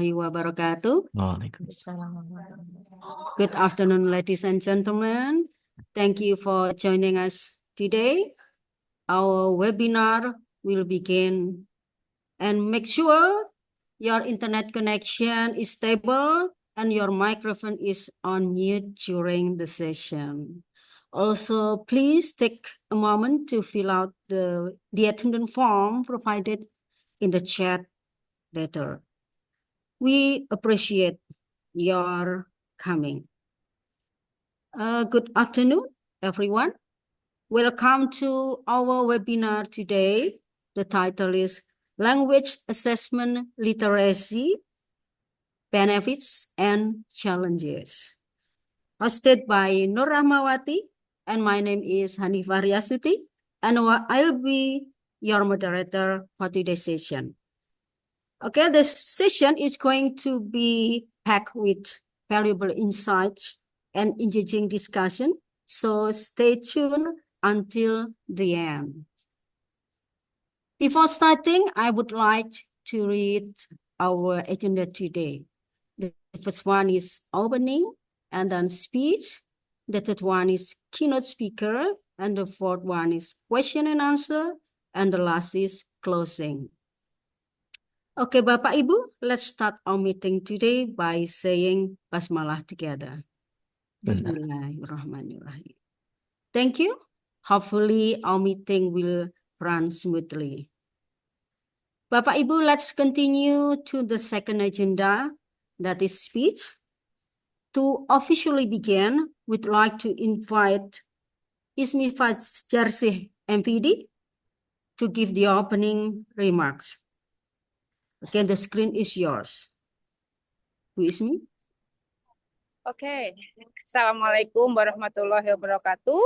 warahmatullahi wabarakatuh. Waalaikumsalam. Good afternoon, ladies and gentlemen. Thank you for joining us today. Our webinar will begin, and make sure your internet connection is stable and your microphone is on mute during the session. Also, please take a moment to fill out the attendance form provided in the chat later. We appreciate your coming. Good afternoon, everyone. Welcome to our webinar today. The title is Language Assessment Literacy, Benefits and Challenges. Hosted by Nur Rahmawati, and my name is Hanifah Riastuti, and I'll be your moderator for today's session. Okay, this session is going to be packed with valuable insights and engaging discussion, so stay tuned until the end. Before starting, I would like to read our agenda today. The first one is opening, and then speech. The third one is keynote speaker, and the fourth one is question and answer, and the last is closing. Okay, Bapak Ibu, let's start our meeting today by saying Basmalah together. Bismillahirrahmanirrahim. Thank you. Hopefully our meeting will run smoothly. Bapak Ibu, let's continue to the second agenda, that is speech. To officially begin, we'd like to invite Ismi Fajarsih MPD to give the opening remarks. Again, the screen is yours. Bu Ismi. Oke, Assalamualaikum warahmatullahi wabarakatuh.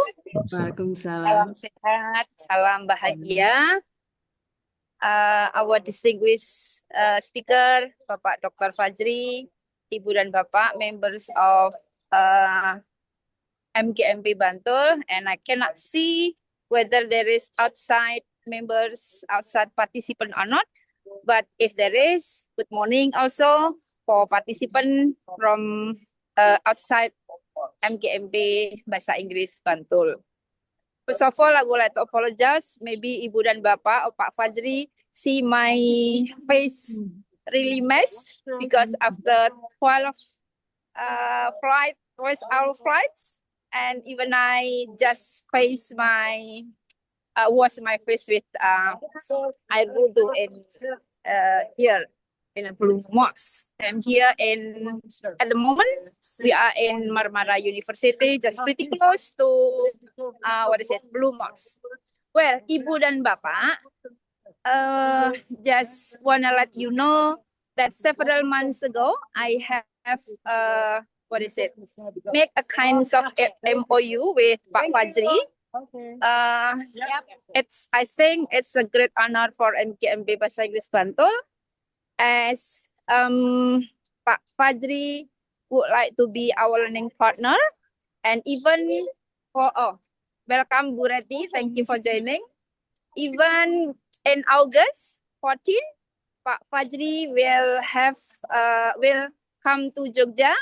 Waalaikumsalam. Salam sehat, salam bahagia. Our distinguished speaker, Bapak Dr. Fajri, Ibu dan Bapak, members of MGMP Bantul, and I cannot see whether there is outside members, outside participant or not. But if there is, good morning also for participant from outside MGMP Bahasa Inggris Bantul. First of all, I would like to apologize. Maybe Ibu dan Bapak or Pak Fajri see my face really mess because after 12 hour flights, and even I just wash my face with air wudu in here in a Blue Mosque. I'm here at the moment, we are in Marmara University, just pretty close to, Blue Mosque. Well, Ibu dan Bapak, just wanna let you know that several months ago, I have, make a kind of MOU with Pak Fajri. I think it's a great honor for MGMP Bahasa Inggris Bantul, as Pak Fajri would like to be our learning partner, and even for welcome Bu Reti, thank you for joining. Even in August 14, Pak Fajri will come to Jogja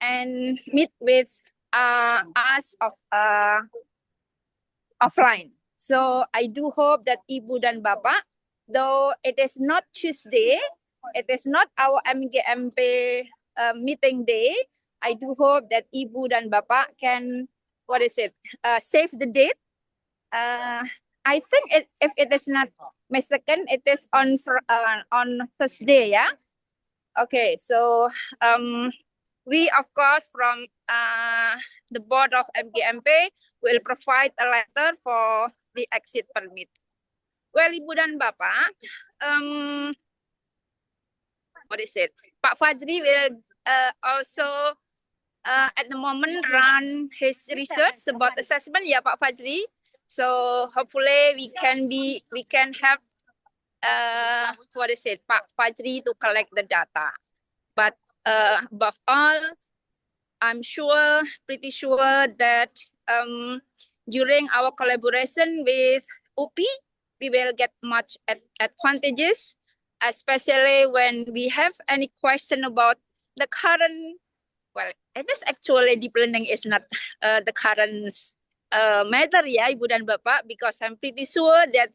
and meet with us offline. So I do hope that Ibu dan Bapak, though it is not Tuesday, it is not our MGMP meeting day, I do hope that Ibu dan Bapak can, save the date. I think if it is not mistaken, it is on Thursday, yeah? Okay, so we, of course, from the board of MGMP will provide a letter for the exit permit. Well, Ibu dan Bapak, Pak Fajri will also at the moment run his research about assessment, yeah, Pak Fajri. So hopefully we can help Pak Fajri to collect the data. But above all, I'm pretty sure that during our collaboration with UPI, we will get much advantages especially when we have any question about the current, well, it is actually deep learning is not the current matter, ya, Ibu dan Bapak, because I'm pretty sure that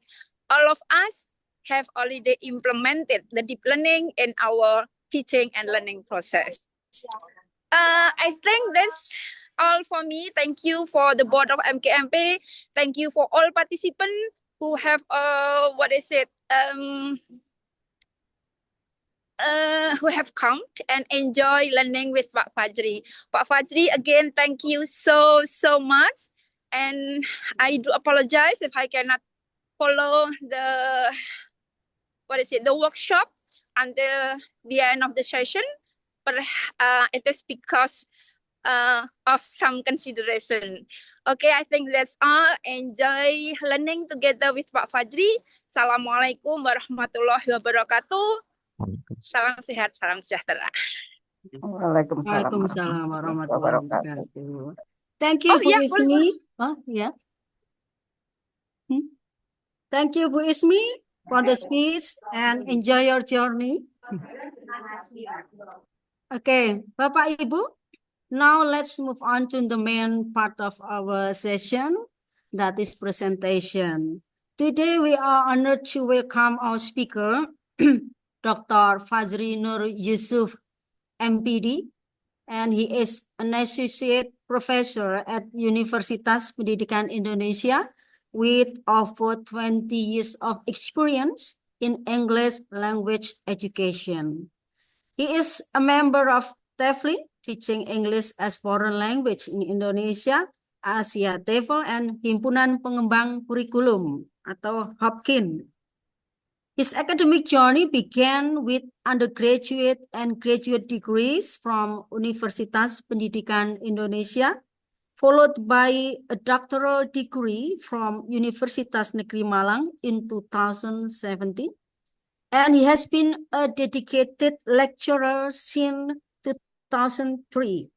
all of us have already implemented the deep learning in our teaching and learning process. I think that's all for me. Thank you for the board of MKMP. Thank you for all participants who have who have come and enjoy learning with Pak Fajri. Pak Fajri, again, thank you so much. And I do apologize if I cannot follow the workshop until the end of the session. But it is because of some consideration. Okay, I think that's all. Enjoy learning together with Pak Fajri. Assalamualaikum warahmatullahi wabarakatuh. Salam sehat, salam sejahtera. Waalaikumsalam Waalaikumsalam warahmatullahi wabarakatuh. wabarakatuh. Thank you, Oh, Bu yeah, Ismi. Oh, yeah. Thank you, Bu Ismi, for the speech and enjoy your journey. Okay, Bapak Ibu, now let's move on to the main part of our session, that is presentation. Today we are honored to welcome our speaker, Dr. Fajri Nur Yusuf, MPD, and he is an associate professor at Universitas Pendidikan Indonesia with over 20 years of experience in English language education. He is a member of TEFLI, Teaching English as Foreign Language in Indonesia, Asia TEFL, and Himpunan Pengembang Kurikulum atau HOPKIN. His academic journey began with undergraduate and graduate degrees from Universitas Pendidikan Indonesia, followed by a doctoral degree from Universitas Negeri Malang in 2017. And he has been a dedicated lecturer since 2003,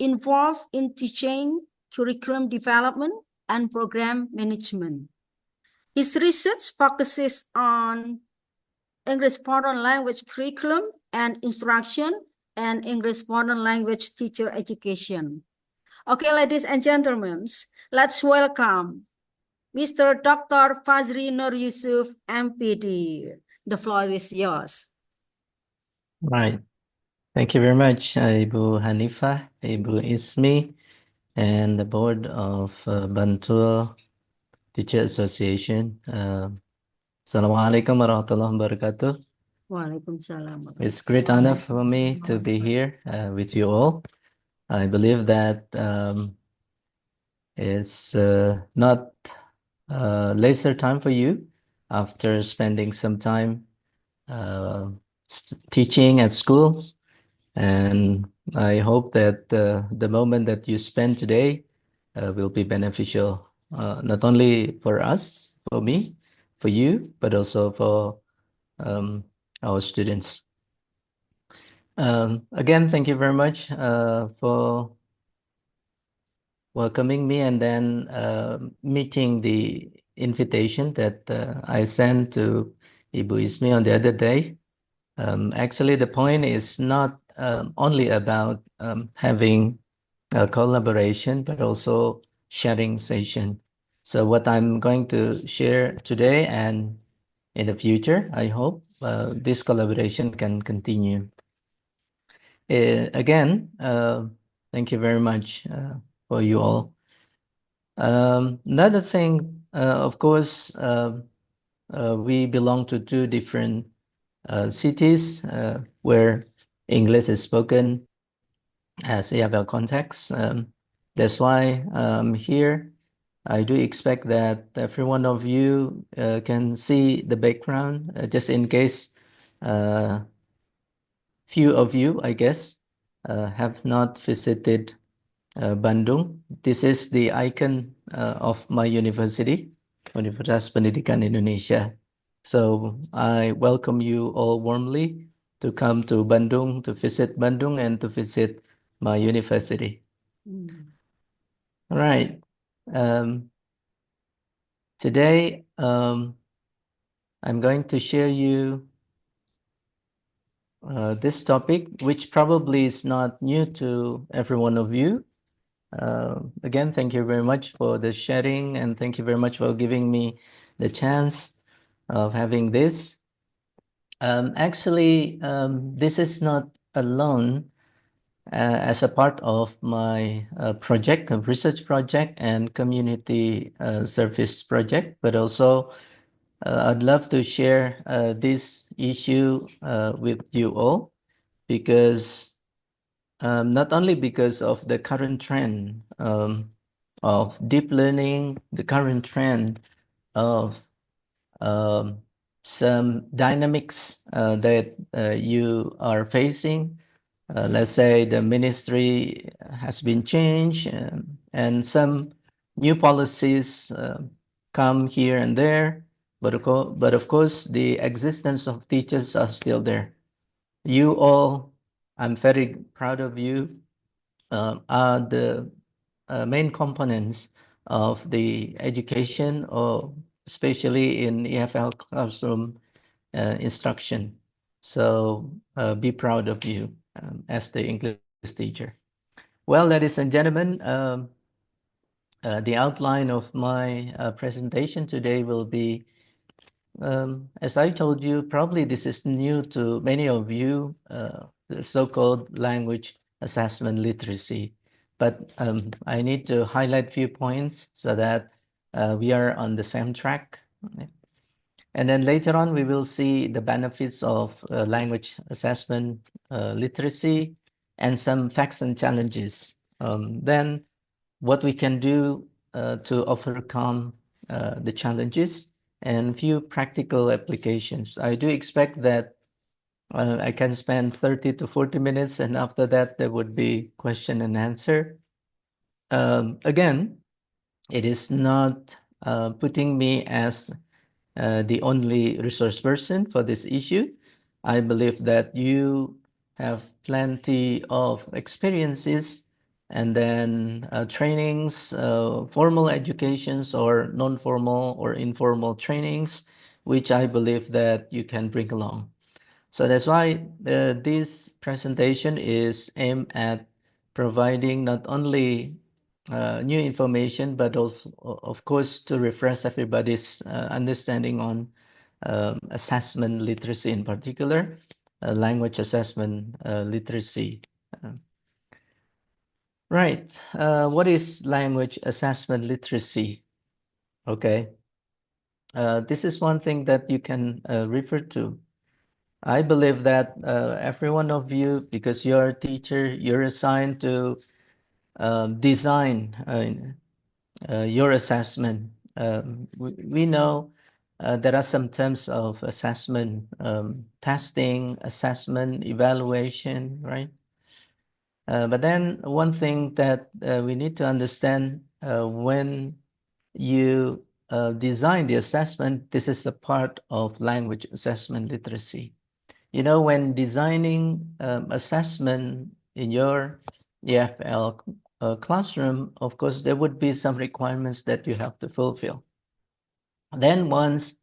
involved in teaching, curriculum development, and program management. His research focuses on English foreign language curriculum and instruction and English foreign language teacher education. Okay, ladies and gentlemen, let's welcome Mr. Dr. Fajri Nur Yusuf, MPD. The floor is yours. Right. Thank you very much, Ibu Hanifah, Ibu Ismi, and the board of Bantul Teacher Association. Assalamualaikum warahmatullahi wabarakatuh. Waalaikumsalam. It's a great honor for me to be here with you all. I believe that it's not laser time for you after spending some time teaching at schools. And I hope that the moment that you spend today will be beneficial, not only for us, for me, for you, but also for our students. Again, thank you very much for welcoming me and then meeting the invitation that I sent to Ibu Ismi on the other day. Actually, the point is not only about having a collaboration, but also sharing session. So what I'm going to share today and in the future, I hope this collaboration can continue. Again, thank you very much for you all. Another thing, of course, we belong to two different cities where English is spoken as EFL context. That's why here I do expect that every one of you can see the background, just in case few of you, I guess, have not visited Bandung. This is the icon of my university, Universitas Pendidikan Indonesia. So I welcome you all warmly to come to Bandung, to visit Bandung and to visit my university. All right. Today, I'm going to share you this topic, which probably is not new to every one of you. Again, thank you very much for the sharing, and thank you very much for giving me the chance of having this. Actually, this is not alone as a part of my project, a research project and community service project, but also I'd love to share this issue with you all because not only because of the current trend of deep learning, the current trend of um, some dynamics that you are facing. Let's say the ministry has been changed and some new policies come here and there, but of course the existence of teachers are still there. You all, I'm very proud of you, are the main components of the education, or especially in EFL classroom instruction. So be proud of you as the English teacher. Well, ladies and gentlemen, the outline of my presentation today will be, as I told you, probably this is new to many of you, the so-called language assessment literacy. But I need to highlight a few points so that we are on the same track. Okay. And then later on, we will see the benefits of language assessment literacy and some facts and challenges. Then what we can do to overcome the challenges and few practical applications. I do expect that I can spend 30 to 40 minutes, and after that, there would be question and answer. Again, it is not putting me as the only resource person for this issue. I believe that you have plenty of experiences and then trainings, formal educations or non-formal or informal trainings, which I believe that you can bring along. So that's why this presentation is aimed at providing not only new information, but also, of course, to refresh everybody's understanding on assessment literacy, in particular, language assessment literacy. Right. What is language assessment literacy? Okay. This is one thing that you can refer to. I believe that every one of you, because you're a teacher, you're assigned to design your assessment. We know there are some terms of assessment, testing, assessment, evaluation, right? But then one thing that we need to understand when you design the assessment, this is a part of language assessment literacy. You know, when designing assessment in your EFL classroom, of course, there would be some requirements that you have to fulfill. Then once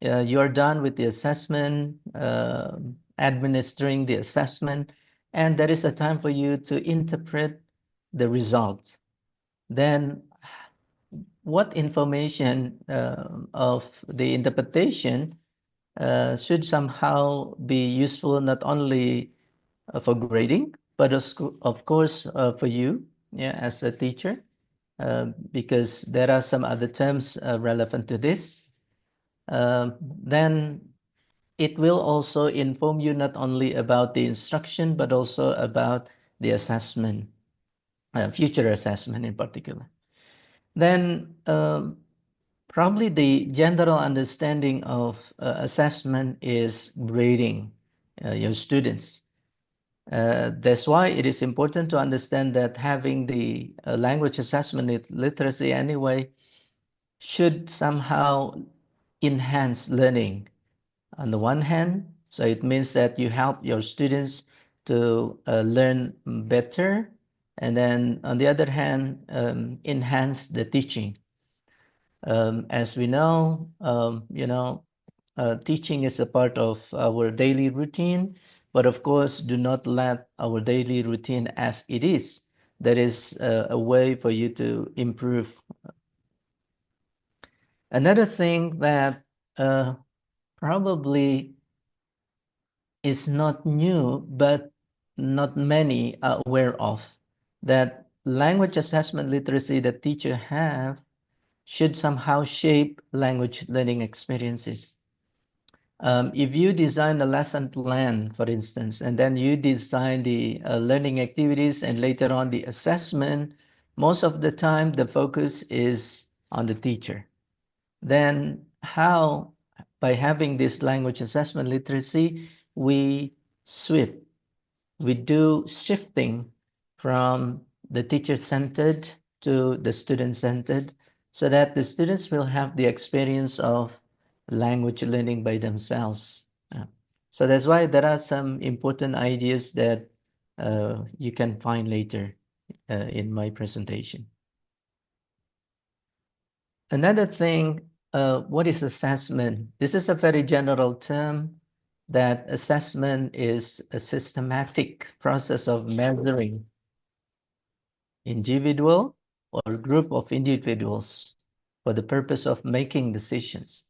you're done with the assessment, administering the assessment, and there is a time for you to interpret the results, then what information of the interpretation should somehow be useful not only for grading, but of course for you, yeah, as a teacher, because there are some other terms relevant to this. Then it will also inform you not only about the instruction, but also about the assessment, future assessment in particular. Then probably the general understanding of assessment is grading your students. That's why it is important to understand that having the language assessment literacy anyway should somehow enhance learning. On the one hand, so it means that you help your students to learn better, and then on the other hand, enhance the teaching. As we know, teaching is a part of our daily routine, But of course, do not let our daily routine as it is. There is a way for you to improve. Another thing that probably is not new, but not many are aware of, that language assessment literacy that teachers have should somehow shape language learning experiences. If you design a lesson plan, for instance, and then you design the learning activities and later on the assessment, most of the time the focus is on the teacher. Then how, by having this language assessment literacy, we do shifting from the teacher-centered to the student-centered, so that the students will have the experience of language learning by themselves. So that's why there are some important ideas that you can find later in my presentation. Another thing, what is assessment? This is a very general term, that assessment is a systematic process of measuring individual or group of individuals for the purpose of making decisions.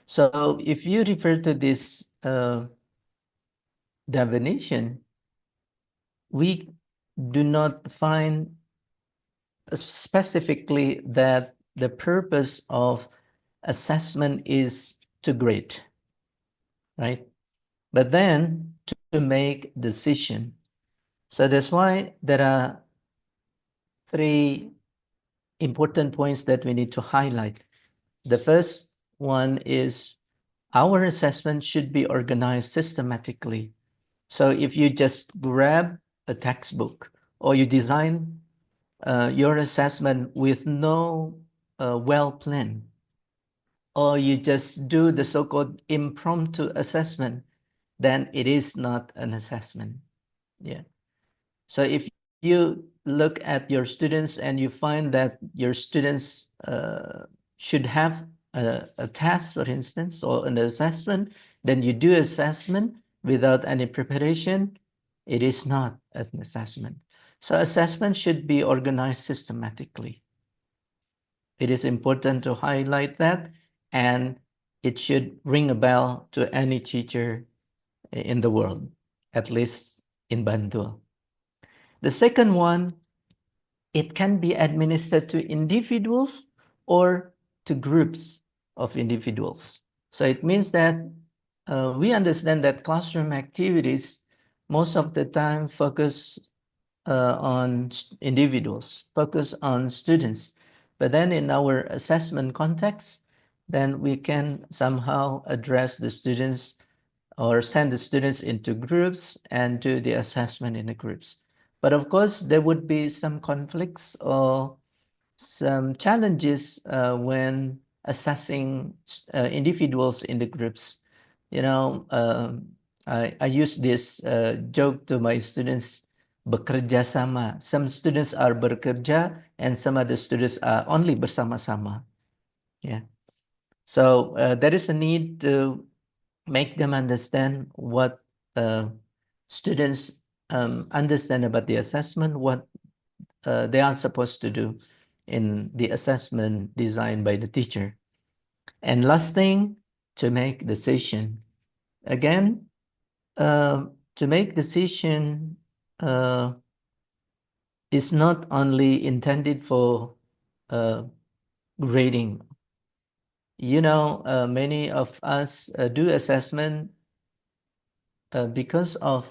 So if you refer to this definition, we do not find specifically that the purpose of assessment is to grade, right? But then to make decision. So that's why there are three important points that we need to highlight. The first one is our assessment should be organized systematically. So if you just grab a textbook or you design your assessment with no well plan, or you just do the so-called impromptu assessment, then it is not an assessment. Yeah. So if you look at your students and you find that your students should have a task, for instance, or an assessment, then you do assessment without any preparation, it is not an assessment. So assessment should be organized systematically. It is important to highlight that, and it should ring a bell to any teacher in the world, at least in Bantul. The second one, it can be administered to individuals or to groups of individuals. So it means that we understand that classroom activities most of the time focus on individuals, focus on students. But then in our assessment context, then we can somehow address the students or send the students into groups and do the assessment in the groups. But of course, there would be some conflicts or some challenges when assessing individuals in the groups. You know, I use this joke to my students, bekerja sama. Some students are bekerja and some other students are only bersama-sama. Yeah. So there is a need to make them understand what students understand about the assessment, what they are supposed to do in the assessment designed by the teacher. And last thing, to make decision. Again, to make decision is not only intended for grading. You know, many of us do assessment because of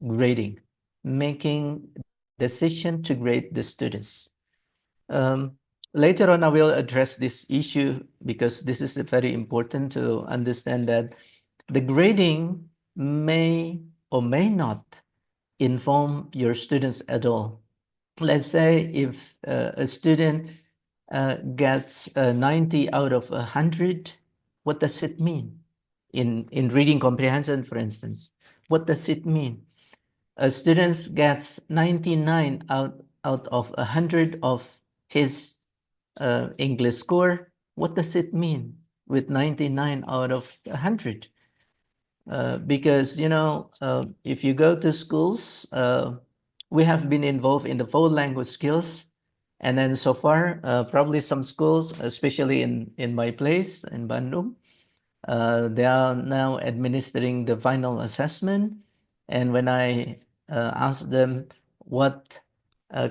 grading, making decision to grade the students. Later on, I will address this issue because this is very important to understand that the grading may or may not inform your students at all. Let's say if a student gets 90 out of 100, what does it mean? In reading comprehension, for instance, what does it mean? A student gets 99 out of 100 of his English score. What does it mean with 99 out of 100? because if you go to schools, we have been involved in the 4 language skills, and then so far, probably some schools, especially in my place in Bandung, they are now administering the final assessment. And when I ask them what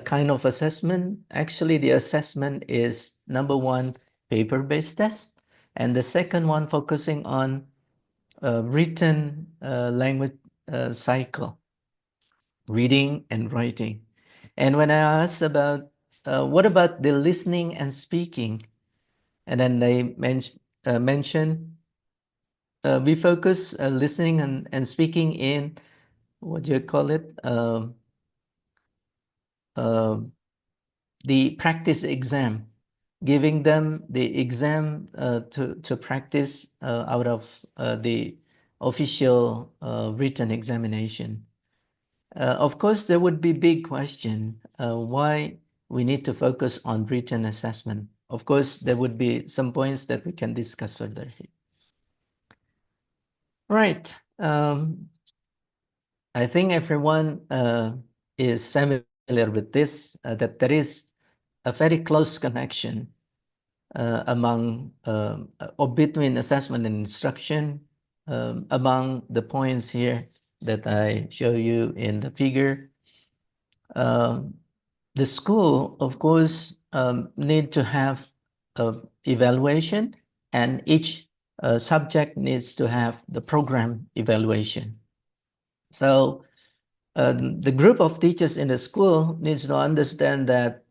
kind of assessment, actually the assessment is number one, paper-based test, and the second one focusing on written language cycle, reading and writing. And when I asked about what about the listening and speaking, and then they mention we focus listening and speaking in, what do you call it? The practice exam, giving them the exam to practice out of the official written examination. Of course, there would be big question why we need to focus on written assessment. Of course, there would be some points that we can discuss further. Right. I think everyone is familiar with this, that there is a very close connection among or between assessment and instruction among the points here that I show you in the figure. The school, of course, need to have evaluation, and each subject needs to have the program evaluation. So the group of teachers in the school needs to understand that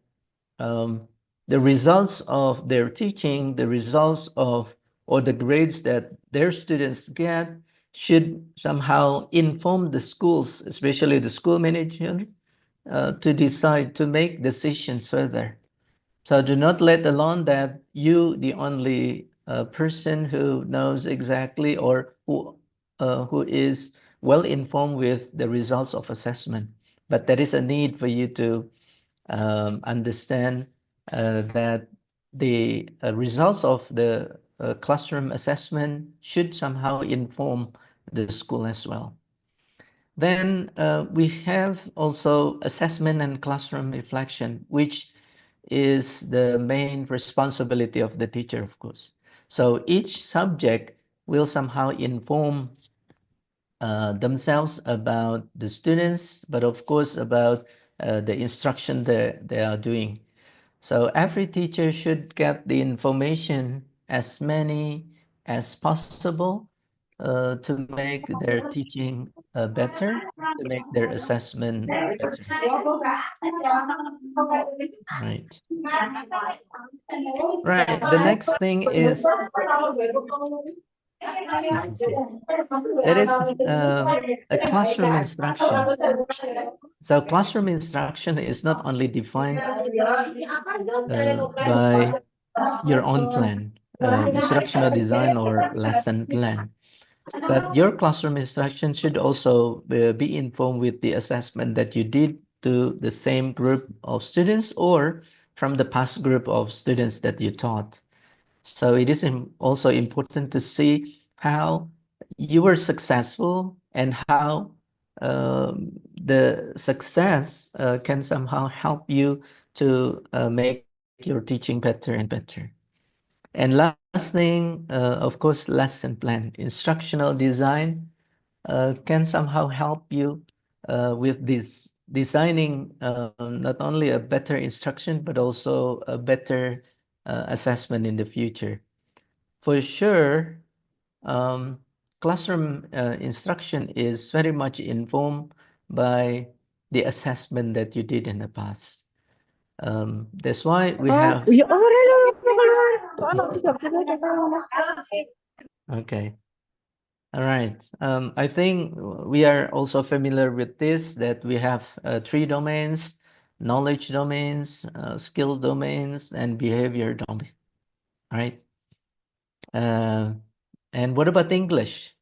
the results of their teaching, the results of or the grades that their students get should somehow inform the schools, especially the school manager, to decide to make decisions further. So do not let alone that you, the only person who knows exactly or who is well informed with the results of assessment. But there is a need for you to understand that the results of the classroom assessment should somehow inform the school as well. Then we have also assessment and classroom reflection, which is the main responsibility of the teacher, of course. So each subject will somehow inform themselves about the students, but of course about the instruction that they are doing. So every teacher should get the information, as many as possible, to make their teaching better, to make their assessment better. Right. Right. The next thing is there is a classroom instruction. So classroom instruction is not only defined by your own plan, instructional design or lesson plan, but your classroom instruction should also be informed with the assessment that you did to the same group of students or from the past group of students that you taught. So it is also important to see how you were successful and how the success can somehow help you to make your teaching better and better. And last thing, of course, lesson plan. Instructional design can somehow help you with this designing not only a better instruction, but also a better assessment in the future. For sure, classroom instruction is very much informed by the assessment that you did in the past. That's why we have. Okay. All right. I think we are also familiar with this, that we have 3 domains: knowledge domains, skill domains, and behavior domain. Right. And what about English?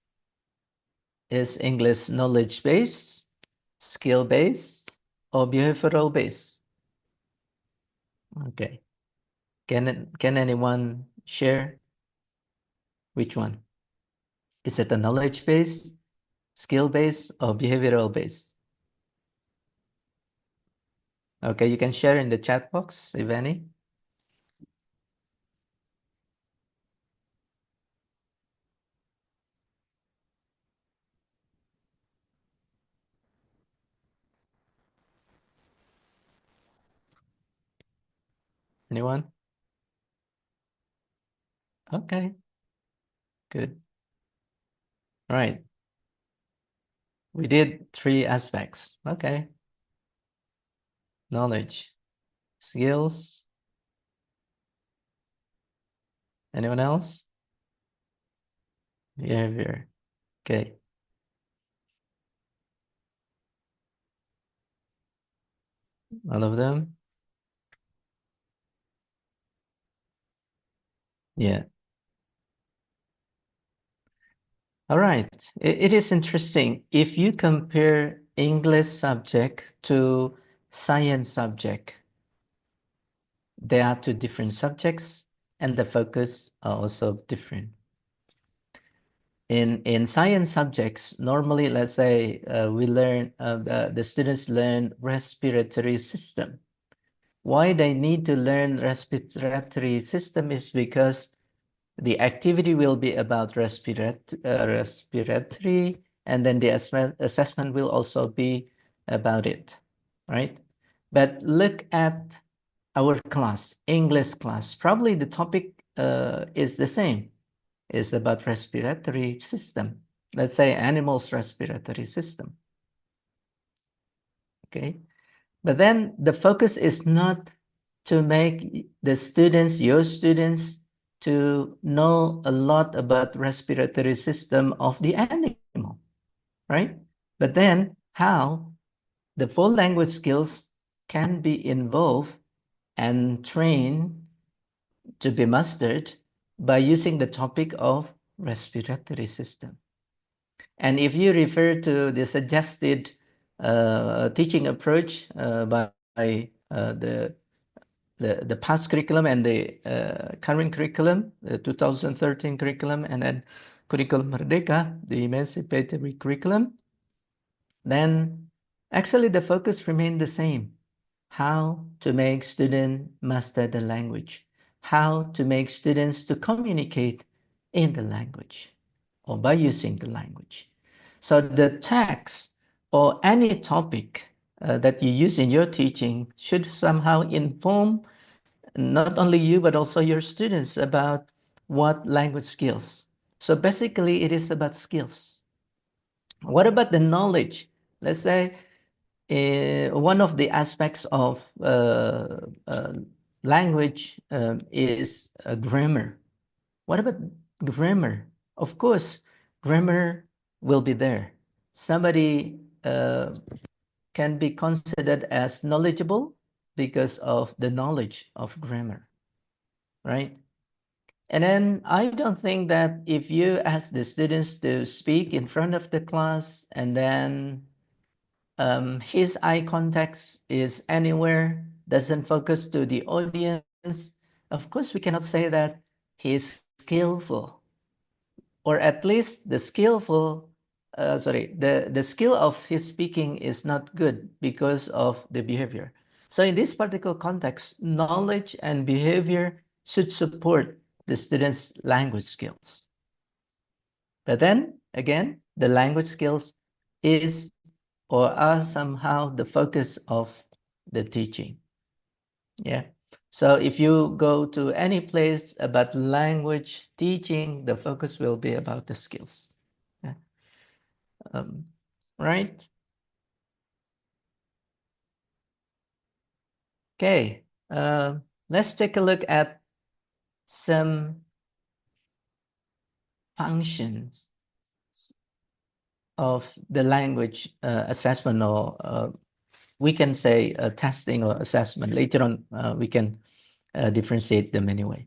Is English knowledge based, skill based, or behavioral based? Okay. Can anyone share which one? Is it a knowledge based, skill-based or behavioral-based? Okay, you can share in the chat box, if any. Anyone? Okay, good. Right. We did 3 aspects. Okay. Knowledge, skills. Anyone else? Behavior. Okay. All of them? Yeah. All right. It is interesting. If you compare English subject to science subject, they are 2 different subjects and the focus are also different. In science subjects, normally, let's say we learn, the students learn respiratory system. Why they need to learn respiratory system is because the activity will be about respiratory, and then the assessment will also be about it, right? But look at our class, English class. Probably the topic is the same. It's about respiratory system. Let's say animals' respiratory system. Okay, but then the focus is not to make the students, your students, to know a lot about respiratory system of the animal, right? But then how the full language skills can be involved and trained to be mastered by using the topic of respiratory system. And if you refer to the suggested teaching approach by the past curriculum and the current curriculum, the 2013 curriculum, and then Curriculum Merdeka, the emancipatory curriculum, then actually the focus remained the same. How to make students master the language, how to make students to communicate in the language or by using the language. So the text or any topic that you use in your teaching should somehow inform not only you, but also your students about what language skills. So basically, it is about skills. What about the knowledge? Let's say one of the aspects of language is grammar. What about grammar? Of course, grammar will be there. Somebody can be considered as knowledgeable because of the knowledge of grammar, right? And then I don't think that if you ask the students to speak in front of the class and then his eye contact is anywhere, doesn't focus to the audience, of course we cannot say that he's skillful, or at least the skillful, the skill of his speaking is not good because of the behavior. So in this particular context, knowledge and behavior should support the students' language skills. But then again, the language skills is or are somehow the focus of the teaching. Yeah. So if you go to any place about language teaching, the focus will be about the skills. Yeah. Right? Okay. Let's take a look at some functions of the language assessment, or we can say testing or assessment. Later on, we can differentiate them anyway.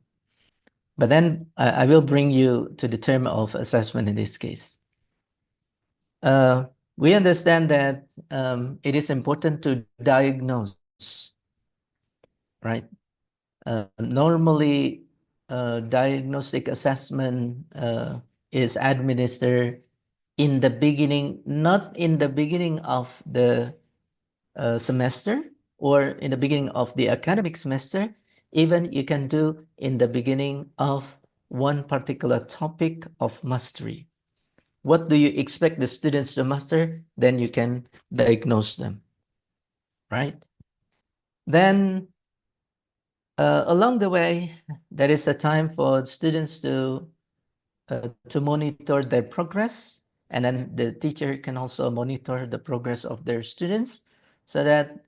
But then I will bring you to the term of assessment in this case. We understand that it is important to diagnose, right? Normally, diagnostic assessment is administered in the beginning, not in the beginning of the semester or in the beginning of the academic semester. Even you can do in the beginning of one particular topic of mastery. What do you expect the students to master? Then you can diagnose them, right? Then along the way, there is a time for students to monitor their progress, and then the teacher can also monitor the progress of their students so that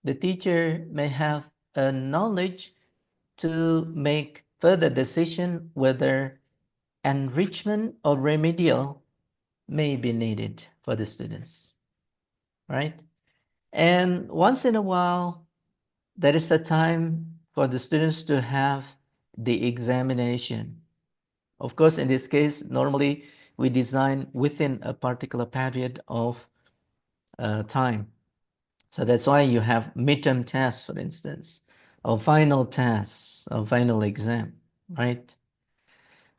the teacher may have a knowledge to make further decision whether enrichment or remedial may be needed for the students, right? And once in a while, there is a time for the students to have the examination. Of course, in this case, normally we design within a particular period of time. So that's why you have midterm tests, for instance, or final tests, or final exam, right?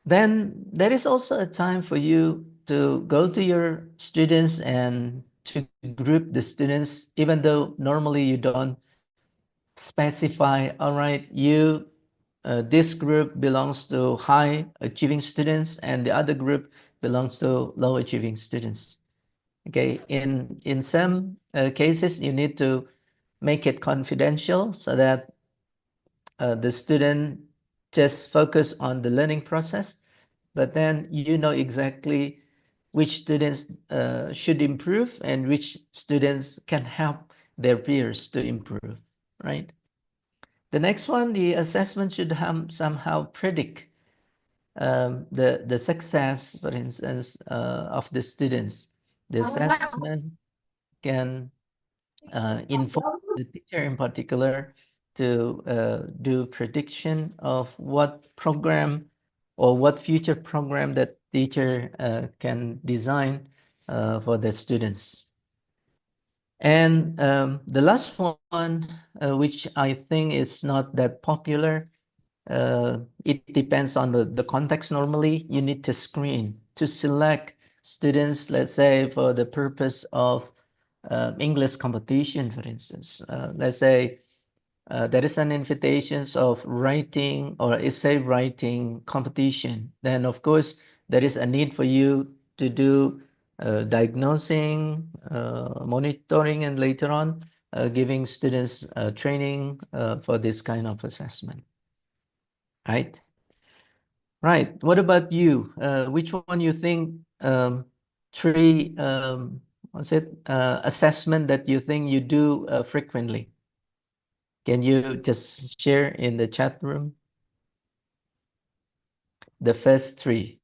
Then there is also a time for you to go to your students and to group the students, even though normally you don't specify, all right, this group belongs to high achieving students and the other group belongs to low achieving students. Okay, in some cases, you need to make it confidential so that the student just focus on the learning process, but then you know exactly which students should improve and which students can help their peers to improve, right? The next one, the assessment should somehow predict the success, for instance, of the students. The assessment can inform the teacher in particular to do prediction of what program or what future program that teacher can design for the students. And the last one, which I think is not that popular, it depends on the context. Normally, you need to screen to select students, let's say, for the purpose of English competition, for instance. Let's say there is an invitations of writing or essay writing competition. Then, of course, there is a need for you to do diagnosing, monitoring, and later on giving students training for this kind of assessment. Right? Right. What about you? Which one you think three what's it assessment that you think you do frequently? Can you just share in the chat room the first three?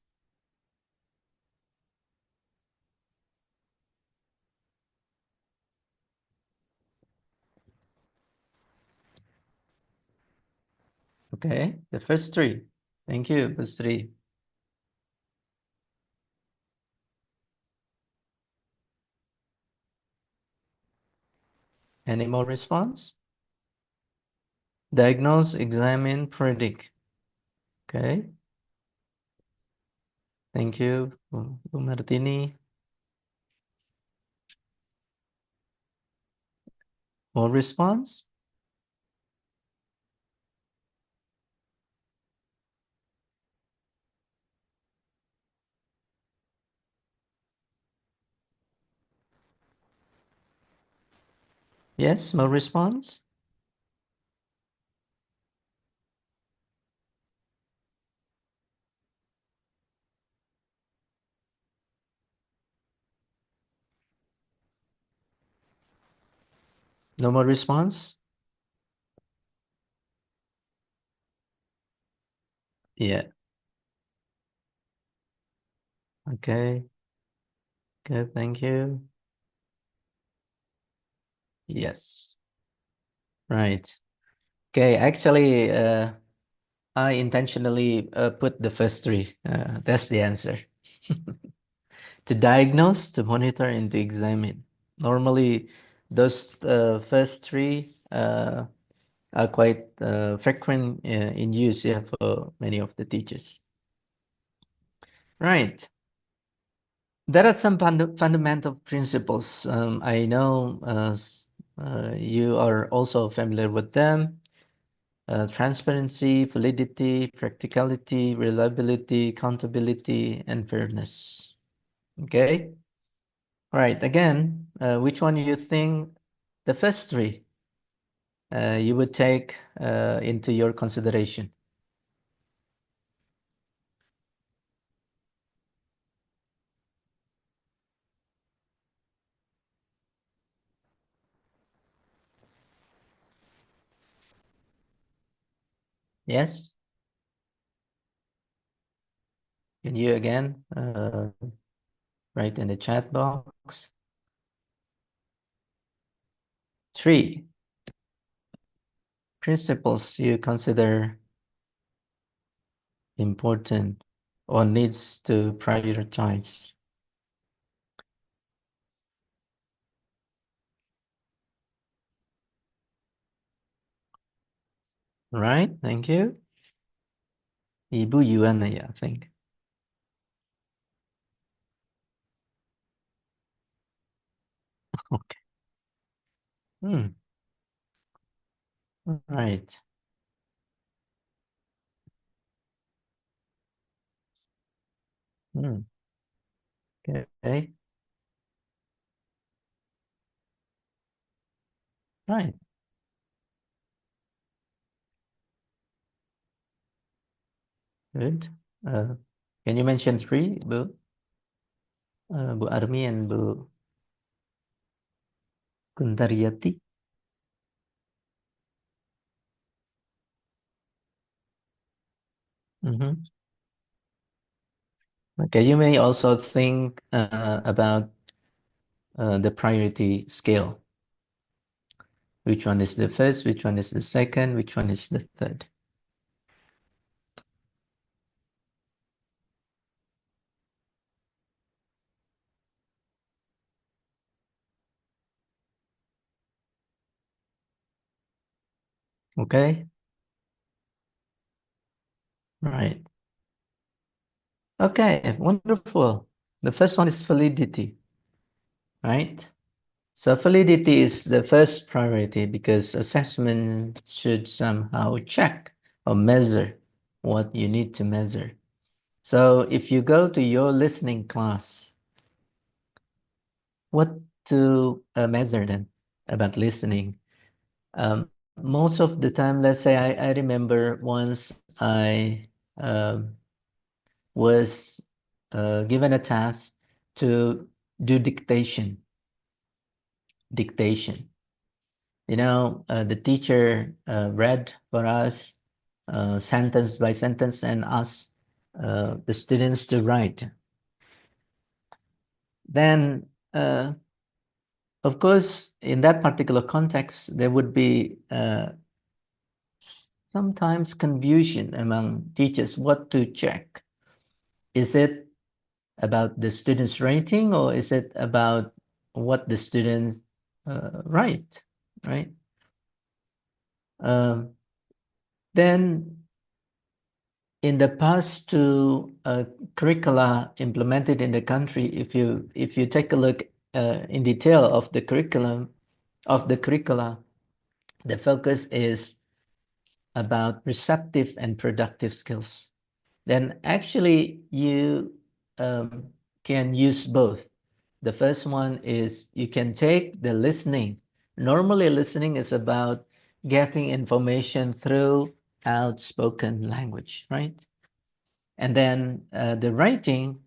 Okay, the first three. Thank you, first three. Any more response? Diagnose, examine, predict. Okay. Thank you, Bu Martini. More response? Yes, more response? No more response? Yeah. Okay. Good. Thank you. Yes. Right. Okay. Actually, I intentionally put the first three. That's the answer. To diagnose, to monitor, and to examine. Normally, those first three are quite frequent in use, yeah, for many of the teachers. Right. There are some fundamental principles. I know you are also familiar with them. Transparency, validity, practicality, reliability, accountability, and fairness. Okay? All right, again, which one you think the first three you would take into your consideration? Yes? Can you again write in the chat box? 3 principles you consider important or needs to prioritize. Right, thank you. Ibu Yuana, I think. Okay. All right. Okay. Right. Good. Can you mention 3, Bu? Bu Armi and Bu Kuntaryati? Okay, you may also think about the priority scale. Which one is the first? Which one is the second? Which one is the third? Okay. Right. Okay, wonderful. The first one is validity, right? So validity is the first priority because assessment should somehow check or measure what you need to measure. So if you go to your listening class, what to measure then about listening? Most of the time, let's say I remember once I was given a task to do dictation. The teacher read for us sentence by sentence and asked the students to write. Then, of course, in that particular context, there would be sometimes confusion among teachers what to check. Is it about the students' rating or is it about what the students write, right? Then in the past two curricula implemented in the country, if you take a look in detail of the curricula, the focus is about receptive and productive skills. Then actually you can use both. The first one is you can take the listening. Normally listening is about getting information through outspoken language, right? And then the writing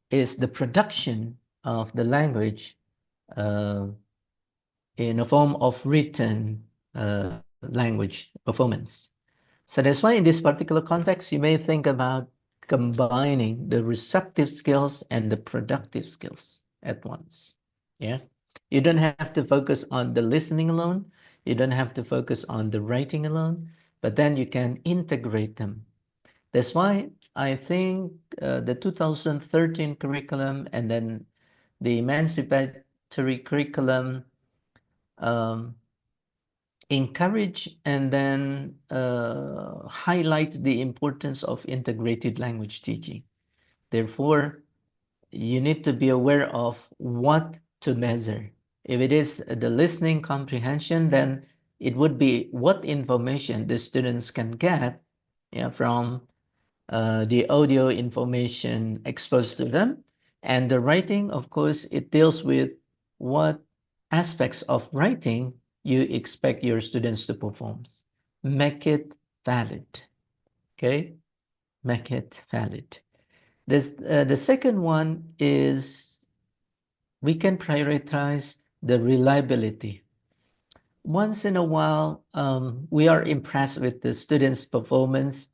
is the production of the language in a form of written language performance. So that's why in this particular context, you may think about combining the receptive skills and the productive skills at once. Yeah. You don't have to focus on the listening alone. You don't have to focus on the writing alone, but then you can integrate them. That's why I think the 2013 curriculum and then the emancipatory curriculum encourage and then highlight the importance of integrated language teaching. Therefore, you need to be aware of what to measure. If it is the listening comprehension, then it would be what information the students can get, yeah, from the audio information exposed to them. And the writing, of course, it deals with what aspects of writing you expect your students to perform. Make it valid. Okay? Make it valid. The second one is we can prioritize the reliability. Once in a while, we are impressed with the students' performance,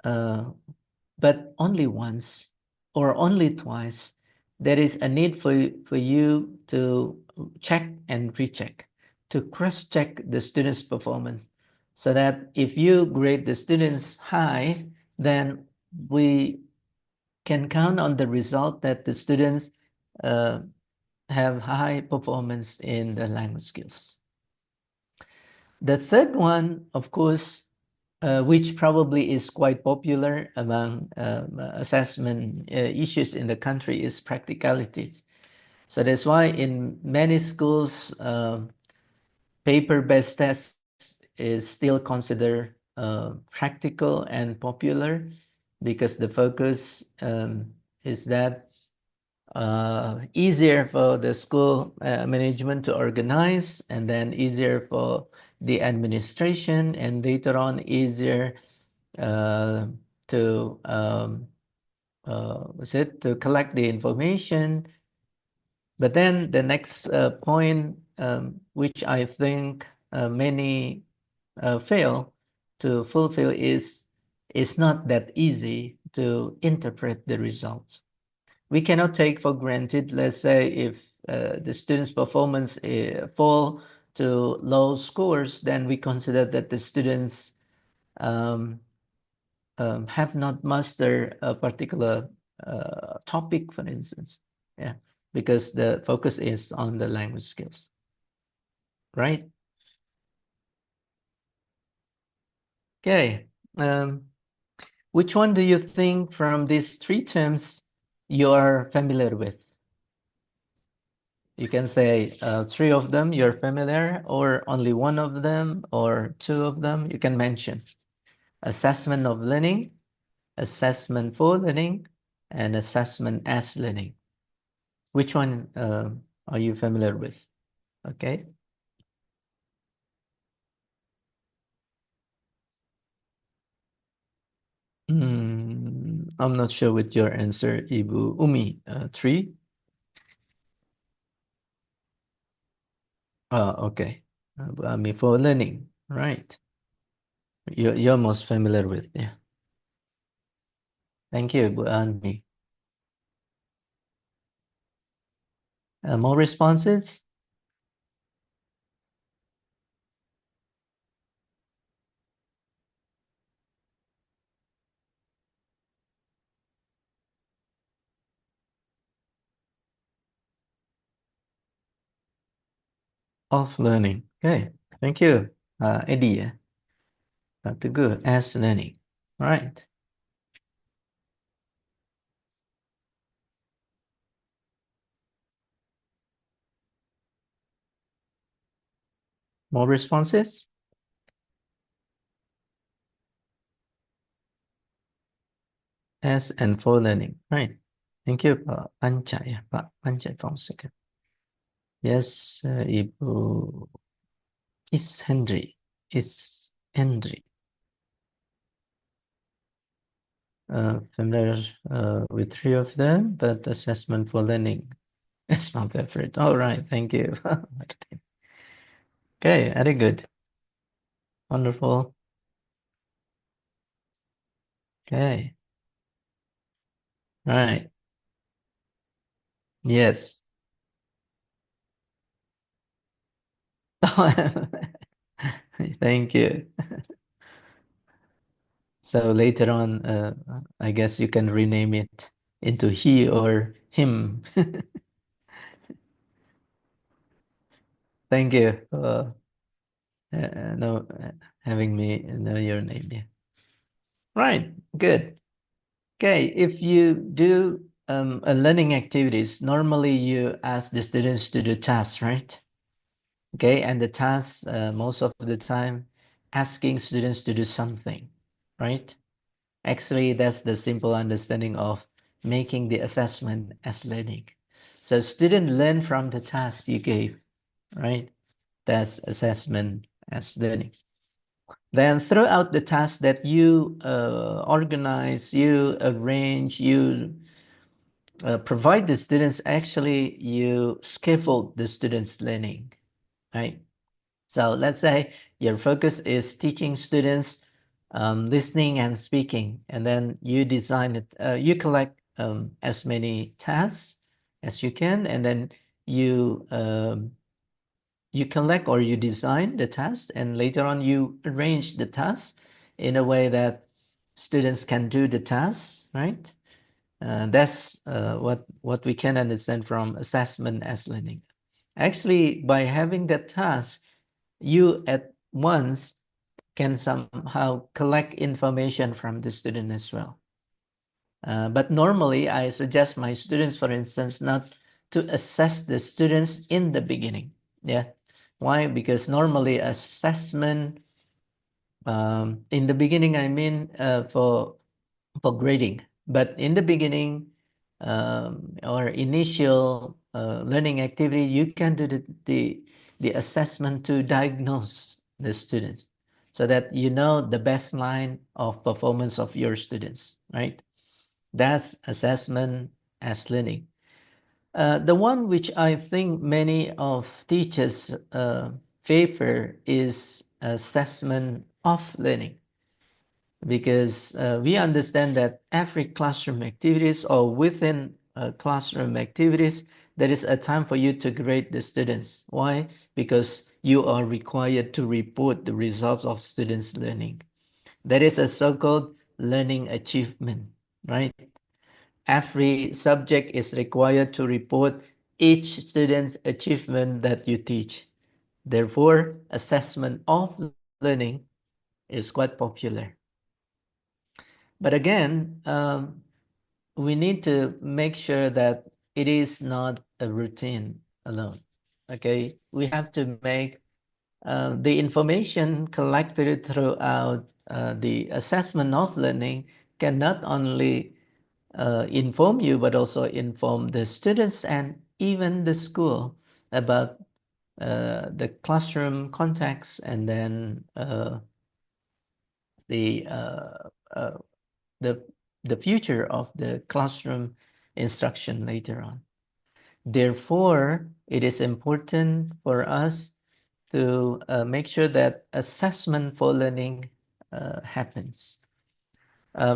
but only once or only twice. There is a need for you to check and recheck, to cross-check the students' performance, so that if you grade the students high, then we can count on the result that the students have high performance in the language skills. The third one, of course, which probably is quite popular among assessment issues in the country, is practicalities. So that's why in many schools, paper-based tests is still considered practical and popular, because the focus is that easier for the school management to organize, and then easier for the administration, and later on easier to to collect the information. But then the next point, which I think many fail to fulfill, is it's not that easy to interpret the results. We cannot take for granted, let's say, if the student's performance fall to low scores, then we consider that the students have not mastered a particular topic, for instance, yeah, because the focus is on the language skills, right? Okay, which one do you think from these three terms you are familiar with? You can say three of them you're familiar, or only one of them, or two of them. You can mention assessment of learning, assessment for learning, and assessment as learning. Which one are you familiar with? Okay. I'm not sure with your answer, Ibu Umi. Three? Okay. I mean, for learning, right? You're most familiar with, yeah. Thank you, Bu Ani. More responses? Of learning. Okay, thank you, Eddie. Yeah. Dr. Good, as learning. All right. More responses? As and for learning. Right. Thank you, Pak Panca. Ya, Pak Panca Fonseca. Yes, Ibu is Henry. Is Henry. Familiar with three of them, but assessment for learning is my favorite. All right, thank you. Okay, very good. Wonderful. Okay. Right. Yes. Thank you. So later on, I guess you can rename it into he or him. Thank you for having me know your name. Yeah. Right. Good. Okay. If you do learning activities, normally you ask the students to do tasks, right? Okay, and the tasks, most of the time, asking students to do something, right? Actually, that's the simple understanding of making the assessment as learning. So student learn from the task you gave, right? That's assessment as learning. Then throughout the tasks that you organize, you arrange, you provide the students, actually you scaffold the students' learning, right? So let's say your focus is teaching students listening and speaking, and then you design it, you collect as many tasks as you can, and then you you collect or you design the tasks, and later on you arrange the tasks in a way that students can do the tasks, right? That's what we can understand from assessment as learning. Actually, by having that task, you at once can somehow collect information from the student as well. But normally, I suggest my students, for instance, not to assess the students in the beginning. Yeah. Why? Because normally assessment in the beginning, I mean for grading, but in the beginning or initial learning activity, you can do the assessment to diagnose the students so that you know the baseline of performance of your students, right? That's assessment as learning. The one which I think many of teachers favor is assessment of learning, because we understand that every classroom activities or within classroom activities, there is a time for you to grade the students. Why? Because you are required to report the results of students' learning. That is a so-called learning achievement, right? Every subject is required to report each student's achievement that you teach. Therefore, assessment of learning is quite popular. But again, we need to make sure that it is not a routine alone. Okay, we have to make the information collected throughout the assessment of learning can not only inform you, but also inform the students and even the school about the classroom context, and then the uh, uh, the the future of the classroom instruction later on. Therefore, it is important for us to make sure that assessment for learning happens.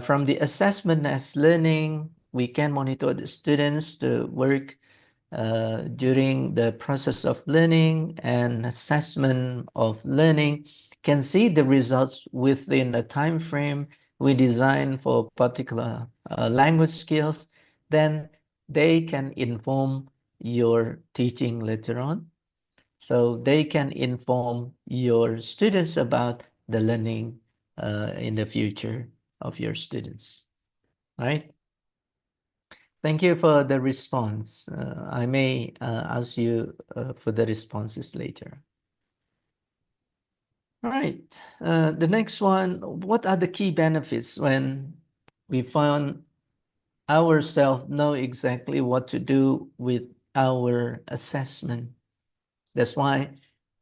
From the assessment as learning, we can monitor the students to work during the process of learning and assessment of learning, can see the results within a time frame we design for particular language skills. Then they can inform your teaching later on. So they can inform your students about the learning in the future of your students, right? Thank you for the response. I may ask you for the responses later. All right. The next one, what are the key benefits when we found ourselves know exactly what to do with our assessment? That's why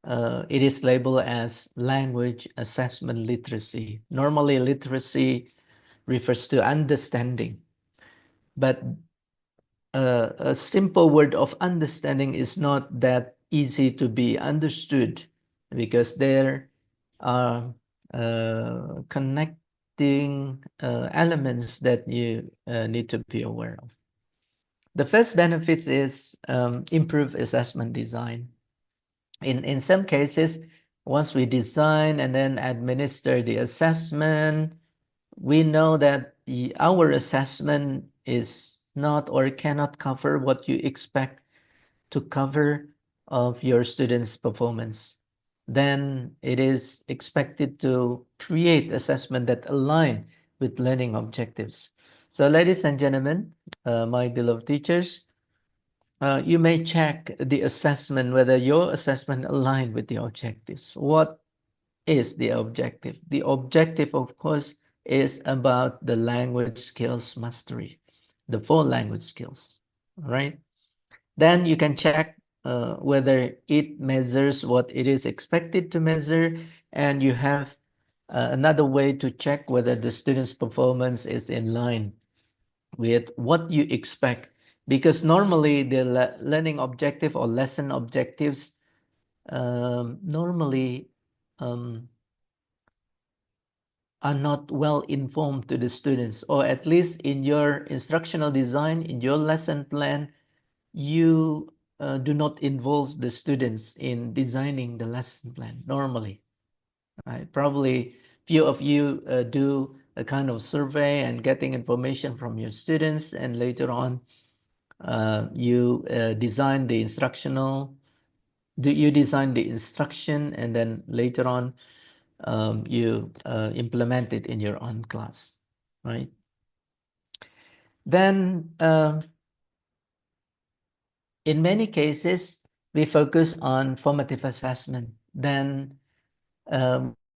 it is labeled as language assessment literacy. Normally, literacy refers to understanding, but a simple word of understanding is not that easy to be understood, because there are connecting elements that you need to be aware of. The first benefits is improved assessment design. In some cases, once we design and then administer the assessment, we know that our assessment is not or cannot cover what you expect to cover of your students' performance. Then it is expected to create assessment that align with learning objectives. So, ladies and gentlemen, my beloved teachers, you may check the assessment whether your assessment aligned with the objectives. What is the objective? The objective, of course, is about the language skills mastery, the 4 language skills, right? Then you can check whether it measures what it is expected to measure, and you have another way to check whether the student's performance is in line with what you expect, because normally the learning objective or lesson objectives normally are not well informed to the students, or at least in your instructional design, in your lesson plan, you do not involve the students in designing the lesson plan normally, right? Probably few of you do a kind of survey and getting information from your students, and later on you design the instruction, and then later on you implement it in your own class, right? Then in many cases, we focus on formative assessment. Then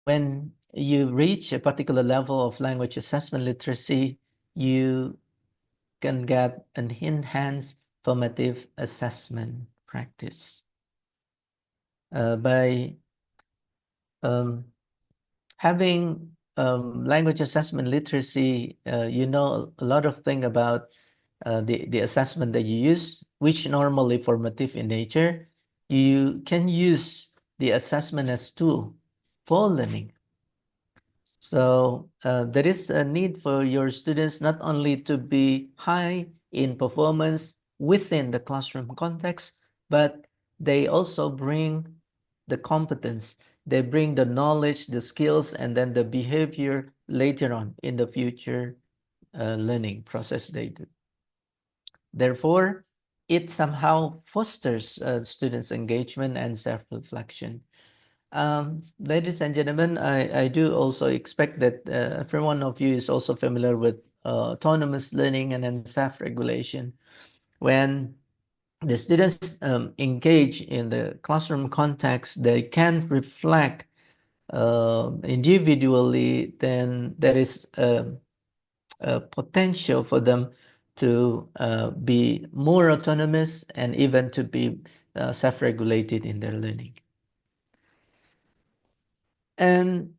when you reach a particular level of language assessment literacy, you can get an enhanced formative assessment practice by having language assessment literacy. You know a lot of things about the assessment that you use, which normally formative in nature. You can use the assessment as tool for learning. So there is a need for your students not only to be high in performance within the classroom context, but they also bring the competence, they bring the knowledge, the skills, and then the behavior later on in the future learning process they do. Therefore, it somehow fosters students' engagement and self-reflection. Ladies and gentlemen, I do also expect that every one of you is also familiar with autonomous learning and then self-regulation. When the students engage in the classroom context, they can reflect individually, then there is a potential for them to be more autonomous and even to be self-regulated in their learning. And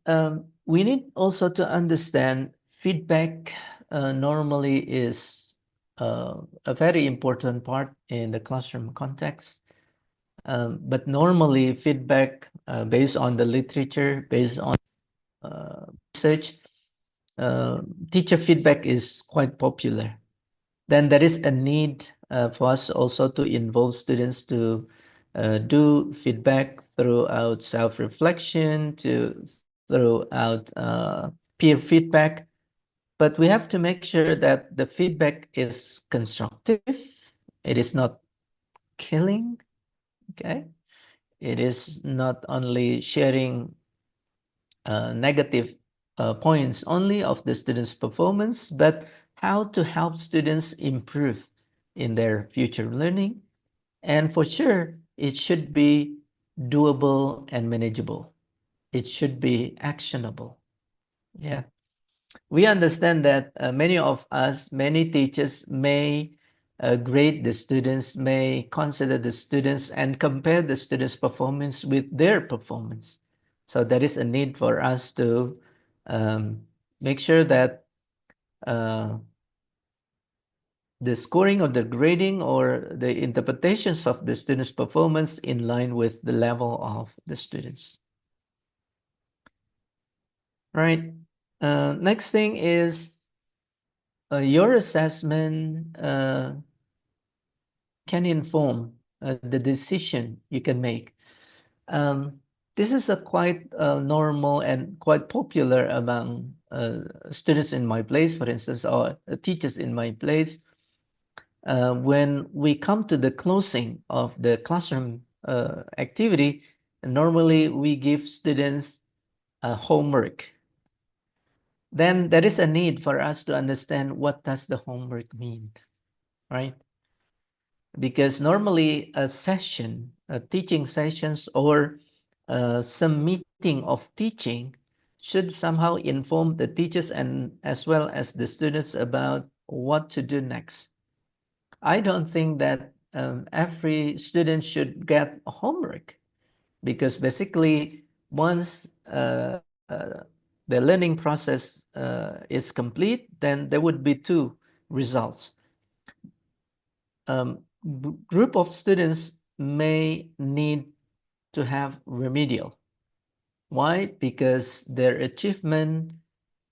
we need also to understand feedback normally is a very important part in the classroom context. But normally feedback based on the literature, based on research, teacher feedback is quite popular. Then there is a need for us also to involve students to do feedback throughout self-reflection, throughout peer feedback. But we have to make sure that the feedback is constructive. It is not killing, okay? It is not only sharing negative points only of the students' performance, but how to help students improve in their future learning. And for sure, it should be doable and manageable. It should be actionable. Yeah. We understand that many of us, many teachers may grade the students, may consider the students and compare the students' performance with their performance. So there is a need for us to make sure that the scoring or the grading or the interpretations of the students' performance in line with the level of the students. Right. Next thing is your assessment can inform the decision you can make. This is a quite normal and quite popular among students in my place, for instance, or teachers in my place. When we come to the closing of the classroom activity, normally we give students a homework. then there is a need for us to understand what does the homework mean, right? Because normally a session, teaching sessions, or some meeting of teaching should somehow inform the teachers and as well as the students about what to do next. I don't think that every student should get homework, because basically once the learning process is complete, then there would be two results. Group of students may need to have remedial. Why? Because their achievement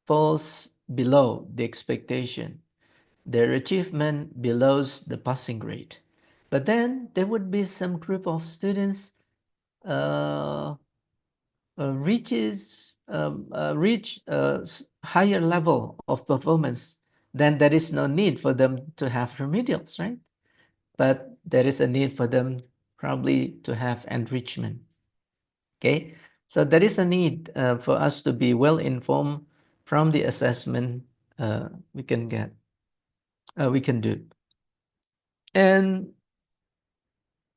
falls below the expectation. Their achievement below the passing grade. But then there would be some group of students reach higher level of performance, then there is no need for them to have remedials, right? But there is a need for them probably to have enrichment. Okay, so there is a need for us to be well informed from the assessment we can get, we can do. And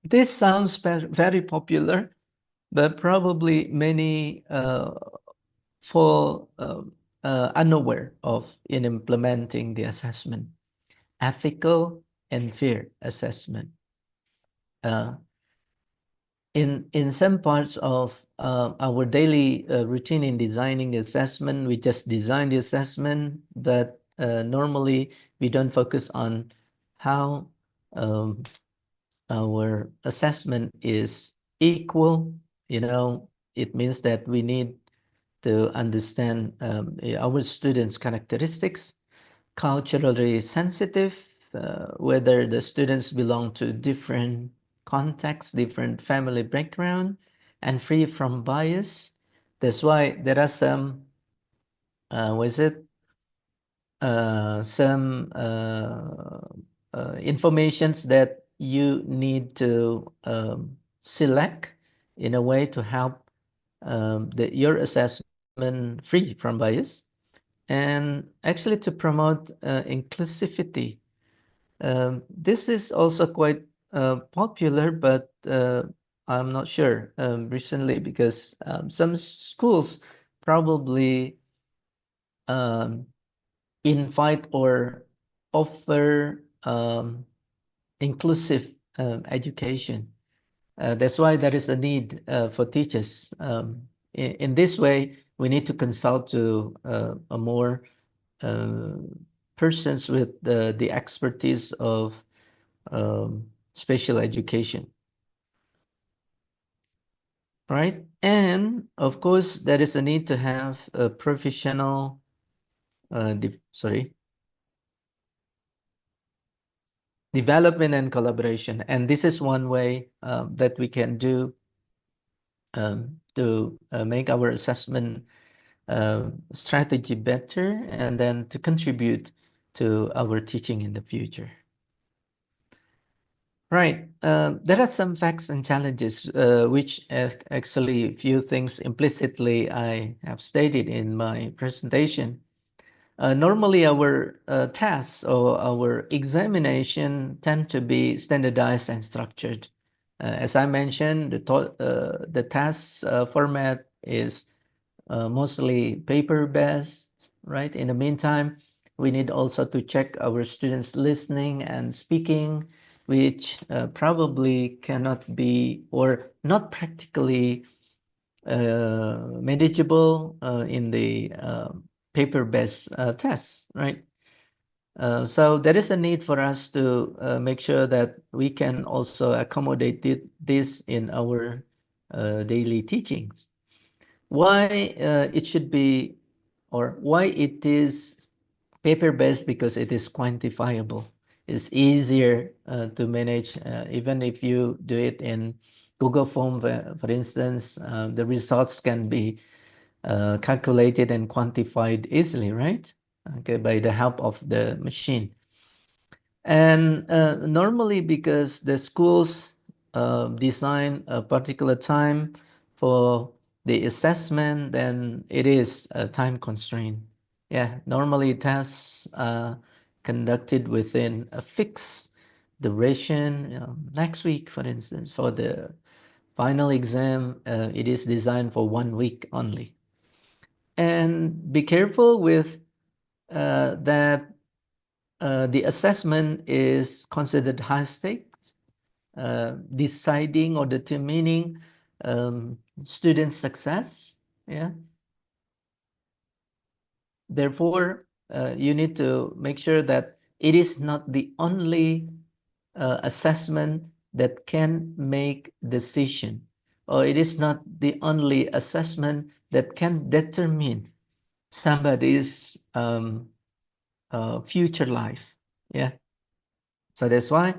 this sounds very popular, but probably many fall unaware of in implementing the assessment. Ethical and fair assessment. In some parts of our daily routine in designing the assessment, we just design the assessment, but normally we don't focus on how our assessment is equal. It means that we need to understand our students' characteristics, culturally sensitive, whether the students belong to different contexts, different family background, and free from bias. That's why there are some, some informations that you need to select in a way to help your assessment free from bias, and actually to promote inclusivity. This is also quite popular, but I'm not sure recently, because some schools probably invite or offer inclusive education. That's why there is a need for teachers. In this way, we need to consult to a more persons with the expertise of special education, right? And of course, there is a need to have a professional, development and collaboration. And this is one way that we can do to make our assessment strategy better, and then to contribute to our teaching in the future. Right. There are some facts and challenges, which actually few things implicitly I have stated in my presentation. Normally, our tests or our examination tend to be standardized and structured. As I mentioned, the test format is mostly paper-based, right? In the meantime, we need also to check our students' listening and speaking, which probably cannot be or not practically manageable in the paper-based tests, right? So there is a need for us to make sure that we can also accommodate this in our daily teachings. Why it should be, or why it is paper-based? Because it is quantifiable. It's easier to manage, even if you do it in Google Form, for instance. The results can be calculated and quantified easily, right? Okay, by the help of the machine. And normally, because the schools design a particular time for the assessment, then it is a time constraint. Yeah, normally tests are conducted within a fixed duration. Next week, for instance, for the final exam, it is designed for 1 week only. And be careful with that the assessment is considered high stakes, deciding or determining student success. Yeah. Therefore, you need to make sure that it is not the only assessment that can make decision, or it is not the only assessment that can determine somebody's future life. Yeah. So that's why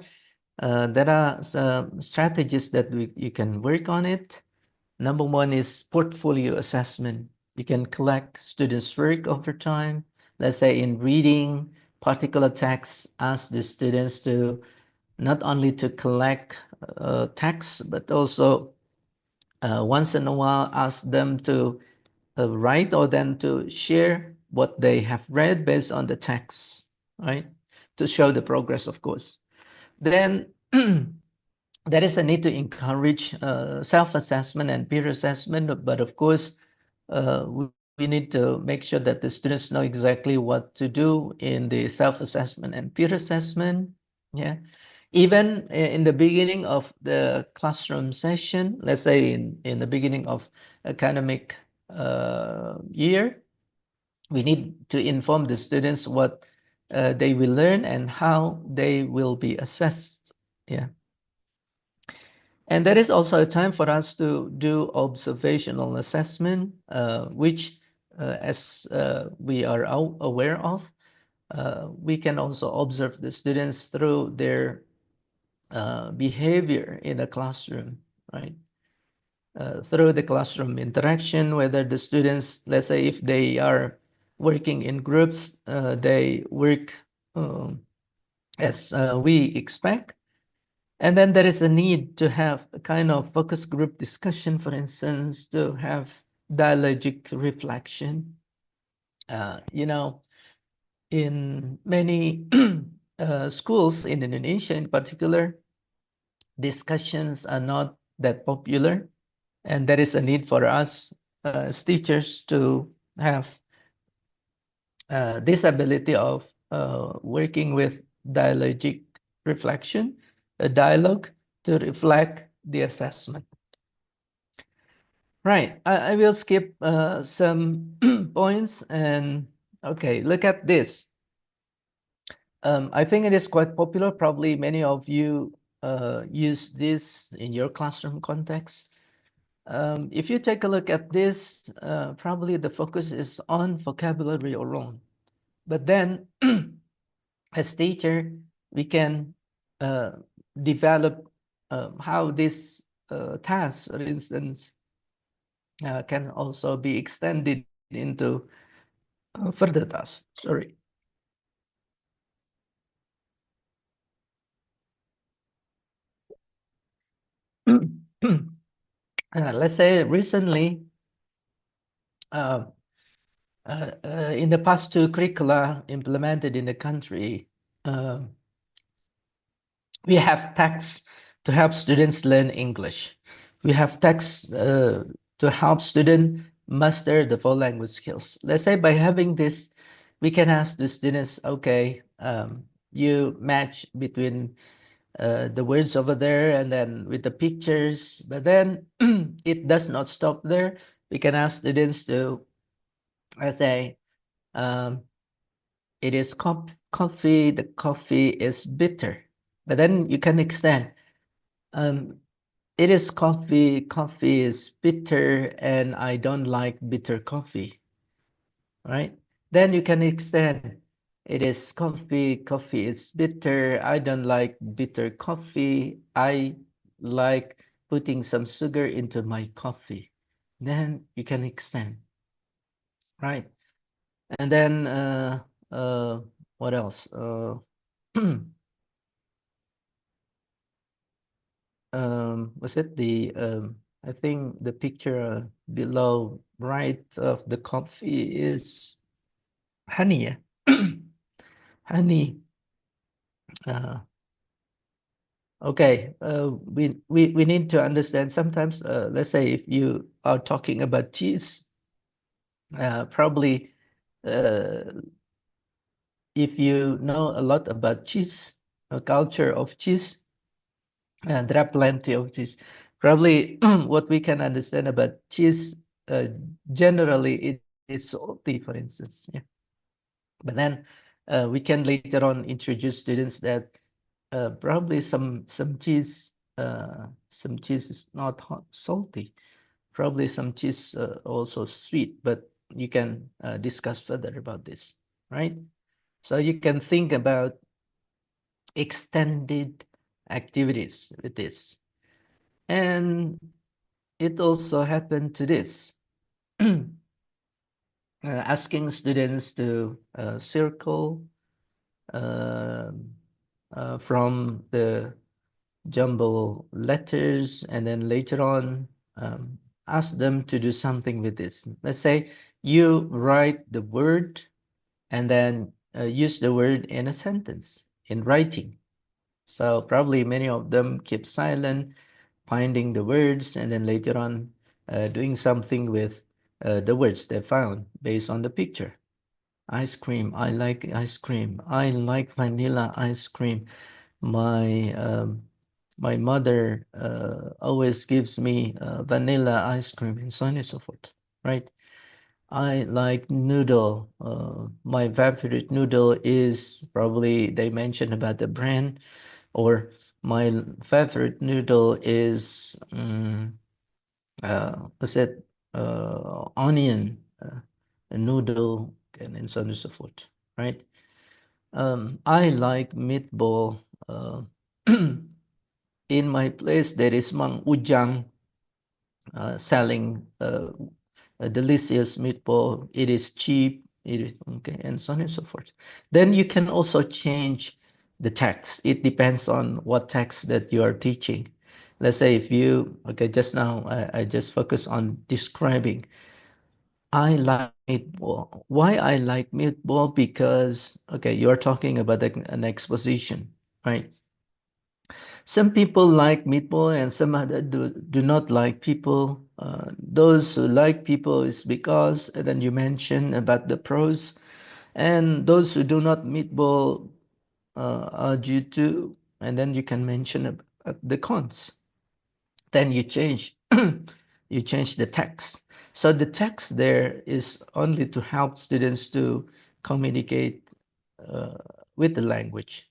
there are some strategies that you can work on it. Number one is portfolio assessment. You can collect students' work over time. Let's say in reading particular texts, ask the students to not only to collect texts, but also once in a while ask them to write or then to share what they have read based on the text, right? To show the progress, of course. Then there is a need to encourage self-assessment and peer assessment, but of course, we need to make sure that the students know exactly what to do in the self-assessment and peer assessment. Yeah. Even in the beginning of the classroom session, let's say in the beginning of academic year, we need to inform the students what they will learn and how they will be assessed. Yeah. And there is also a time for us to do observational assessment, which, as we are aware of, we can also observe the students through their behavior in the classroom, right? Through the classroom interaction, whether the students, let's say if they are working in groups, they work as we expect. And then there is a need to have a kind of focus group discussion, for instance, to have dialogic reflection. In many schools in Indonesia in particular, discussions are not that popular. And there is a need for us as teachers to have this ability of working with dialogic reflection, a dialogue to reflect the assessment. Right, I will skip some points and okay, look at this. I think it is quite popular. Probably many of you use this in your classroom context. If you take a look at this, probably the focus is on vocabulary alone. But then, as teacher, we can develop how this task, for instance, can also be extended into further tasks. Sorry. Let's say recently, in the past two curricula implemented in the country, we have texts to help students learn English. We have texts to help students master the foreign language skills. Let's say by having this, we can ask the students, okay, you match between the words over there and then with the pictures, but then it does not stop there. We can ask students to, let's say, it is coffee, the coffee is bitter, but then you can extend. It is coffee is bitter and I don't like bitter coffee, right? Then you can extend. It is coffee is bitter. I don't like bitter coffee. I like putting some sugar into my coffee. Then you can extend, right? And then what else? Was it the I think the picture below right of the coffee is honey. Honey. Okay, we need to understand sometimes, let's say if you are talking about cheese, probably if you know a lot about cheese, a culture of cheese, there are plenty of cheese. Probably what we can understand about cheese, generally it is salty, for instance. Yeah. But then we can later on introduce students that probably some cheese is not salty. Probably some cheese also sweet, but you can discuss further about this, right? So you can think about extended activities with this. And it also happened to this. Asking students to circle from the jumble letters, and then later on ask them to do something with this. Let's say you write the word and then use the word in a sentence in writing. So probably many of them keep silent, finding the words, and then later on doing something with the words they found based on the picture. Ice cream. I like ice cream. I like vanilla ice cream. My my mother always gives me vanilla ice cream, and so on and so forth. Right? I like noodle. My favorite noodle is probably they mentioned about the brand, or my favorite noodle is what's it? Onion noodle, and so on and so forth. Right? I like meatball. In my place, there is Mang Ujang selling a delicious meatball. It is cheap. It is okay, and so on and so forth. Then you can also change the text. It depends on what text that you are teaching. Let's say if you just now I just focus on describing. I like meatball. Why I like meatball? Because you are talking about an exposition, right? Some people like meatball and some other do not like people. Those who like people is because, and then you mention about the pros, and those who do not meatball are due to, and then you can mention about the cons. Then you change, you change the text. So the text there is only to help students to communicate uh, with the language.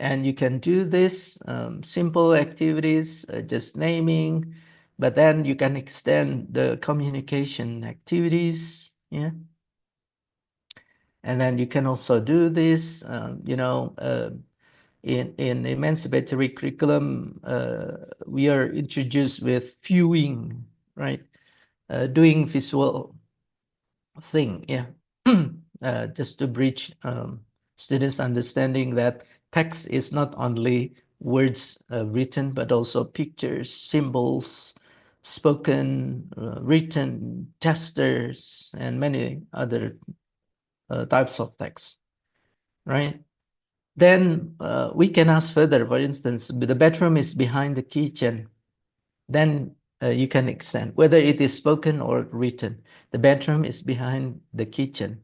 And you can do this simple activities, just naming, but then you can extend the communication activities, yeah. And then you can also do this, in emancipatory curriculum, we are introduced with viewing, right? Doing visual thing, yeah. Just to bridge students' understanding that text is not only words written, but also pictures, symbols, spoken, written, gestures, and many other types of text, right? Then we can ask further. For instance, the bedroom is behind the kitchen. Then you can extend whether it is spoken or written. The bedroom is behind the kitchen.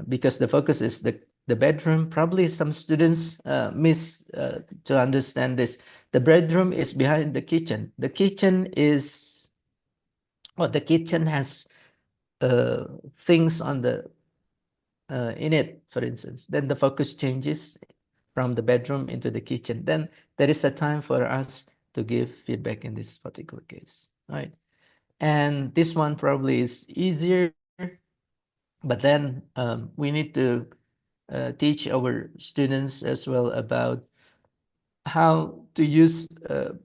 Because the focus is the bedroom. Probably some students miss to understand this. The bedroom is behind the kitchen. The kitchen is, the kitchen has things on the in it, for instance. Then the focus changes from the bedroom into the kitchen. Then there is a time for us to give feedback in this particular case, right? And this one probably is easier, but then we need to teach our students as well about how to use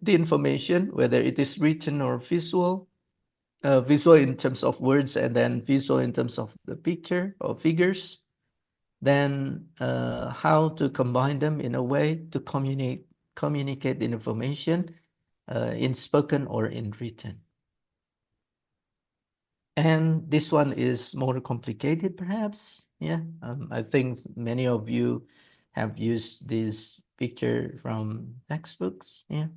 the information, whether it is written or visual, visual in terms of words, and then visual in terms of the picture or figures. Then how to combine them in a way to communicate the information in spoken or in written. And this one is more complicated, perhaps. Yeah, I think many of you have used this picture from textbooks. Yeah,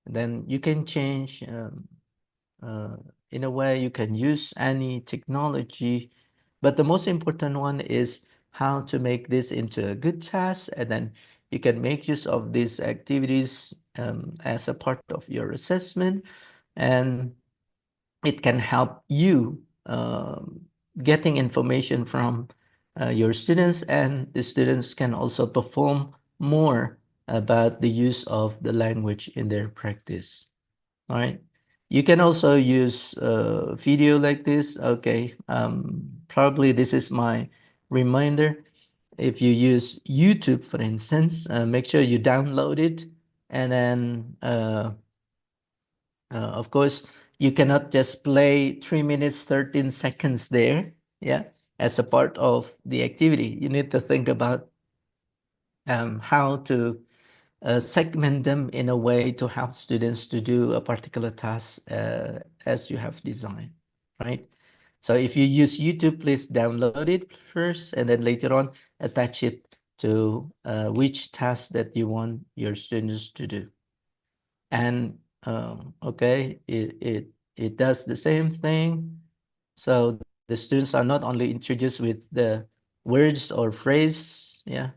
then you can change uh, in a way you can use any technology, but the most important one is how to make this into a good task, and then you can make use of these activities as a part of your assessment, and it can help you getting information from your students, and the students can also perform more about the use of the language in their practice. All right. You can also use video like this. Okay. Probably this is my reminder. If you use YouTube, for instance, make sure you download it, and then of course, you cannot just play 3 minutes, 13 seconds there, yeah, as a part of the activity. You need to think about how to segment them in a way to help students to do a particular task as you have designed, right? So if you use YouTube, please download it first, and then later on attach it to which task that you want your students to do. And okay, it does the same thing. So the students are not only introduced with the words or phrase, yeah,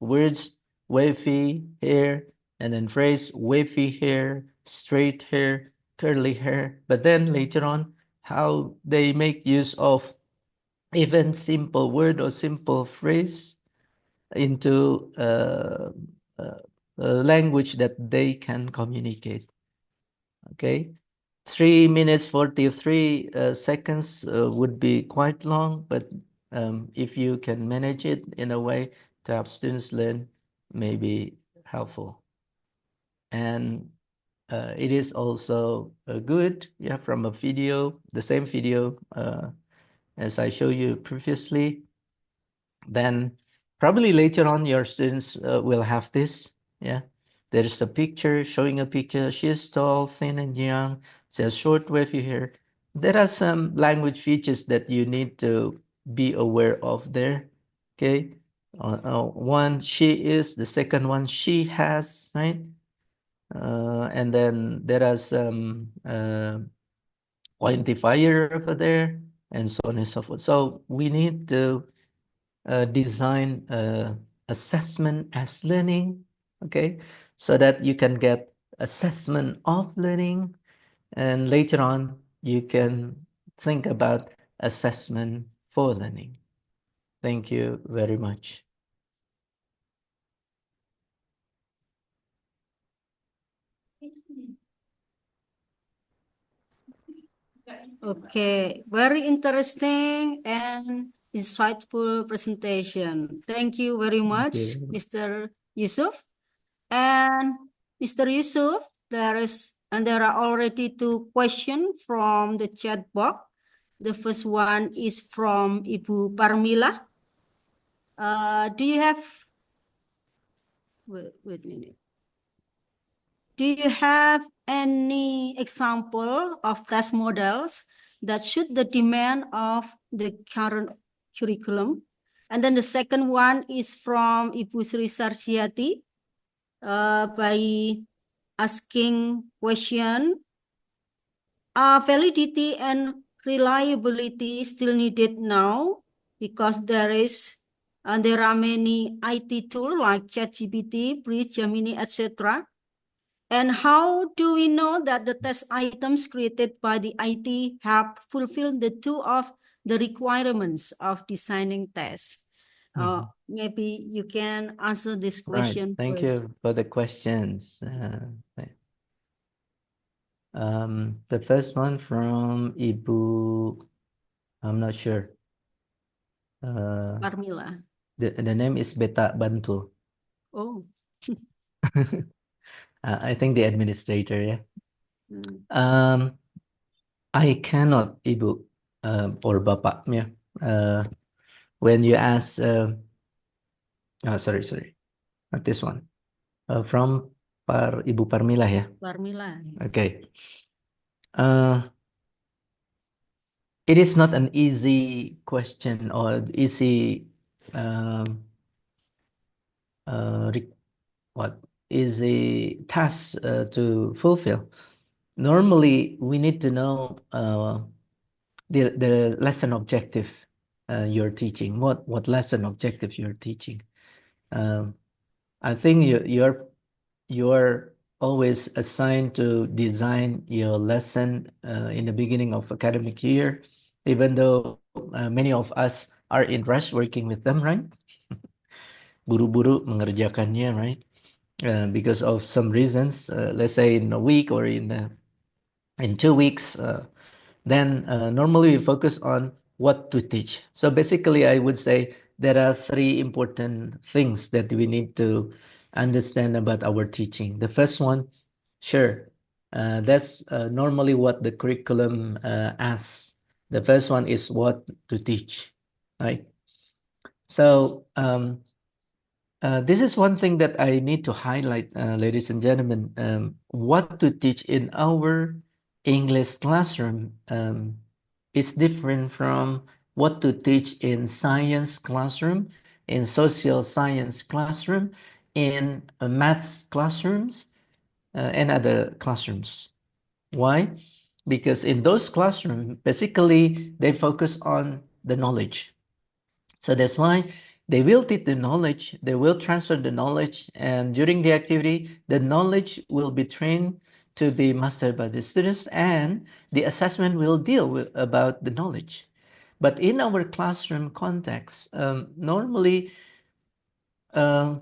words, wavy hair, and then phrase, wavy hair, straight hair, curly hair, but then later on, how they make use of even simple word or simple phrase into a language that they can communicate. Okay, 3 minutes 43 seconds would be quite long, but if you can manage it in a way to help students learn, may be helpful. And it is also good, yeah, from a video, the same video as I showed you previously. Then probably later on your students will have this, yeah. There is a picture showing a picture. She's tall, thin, and young. She has short wavy hair. There are some language features that you need to be aware of there. Okay, one she is, the second one she has, right? And then there are some quantifier over there, and so on and so forth. So we need to design assessment as learning, okay, so that you can get assessment of learning, and later on you can think about assessment for learning. Thank you very much. Okay, very interesting and insightful presentation. Thank you very much, you. Mr. Yusuf. And Mr. Yusuf, there are already two questions from the chat box. The first one is from Ibu Parmila. Do you have, wait a minute. Do you have any example of test models that suit the demand of the current curriculum? And then the second one is from Ibu Sri Sarsiati by asking question, are validity and reliability still needed now? Because there are many IT tools like ChatGPT, Breeze, Gemini, etc. And how do we know that the test items created by the IT have fulfilled the two of the requirements of designing tests? Maybe you can answer this Right. question Thank first. you for the questions. The first one from Ibu, I'm not sure. Parmila. The name is Beta Bantu. Oh. I think the administrator, yeah. Hmm. I cannot, Ibu, or Bapak, yeah. When you ask, sorry, not this one. From Ibu Parmila, ya. Parmila. Okay. it is not an easy question or easy um, re- what easy task to fulfill. Normally, we need to know the lesson objective you're teaching. What lesson objective you're teaching? Um, I think you're always assigned to design your lesson in the beginning of academic year, even though many of us are in rush working with them, right? Buru-buru mengerjakannya, right? Because of some reasons, let's say in a week or in 2 weeks, then normally we focus on what to teach. So basically, I would say there are three important things that we need to understand about our teaching. The first one, sure, that's normally what the curriculum asks. The first one is what to teach, right? So this is one thing that I need to highlight, ladies and gentlemen. What to teach in our English classroom is different from what to teach in science classroom, in social science classroom, in maths classrooms, and other classrooms. Why? Because in those classrooms, basically, they focus on the knowledge. So that's why they will teach the knowledge, they will transfer the knowledge, and during the activity, the knowledge will be trained to be mastered by the students, and the assessment will deal with about the knowledge. But in our classroom context, normally there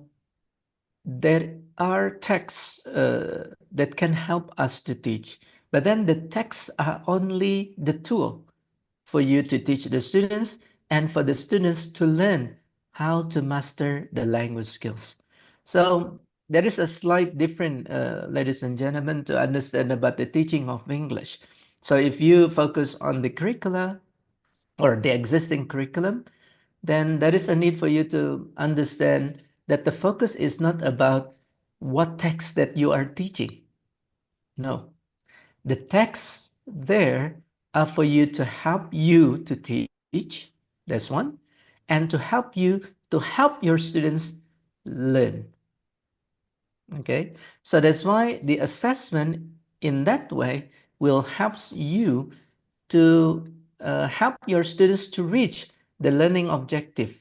are texts that can help us to teach, but then the texts are only the tool for you to teach the students and for the students to learn how to master the language skills. So there is a slight difference, ladies and gentlemen, to understand about the teaching of English. So if you focus on the curricula or the existing curriculum, then there is a need for you to understand that the focus is not about what text that you are teaching. No, the texts there are for you to help you to teach. That's one. And to help you to help your students learn. Okay, so that's why the assessment in that way will help you to help your students to reach the learning objective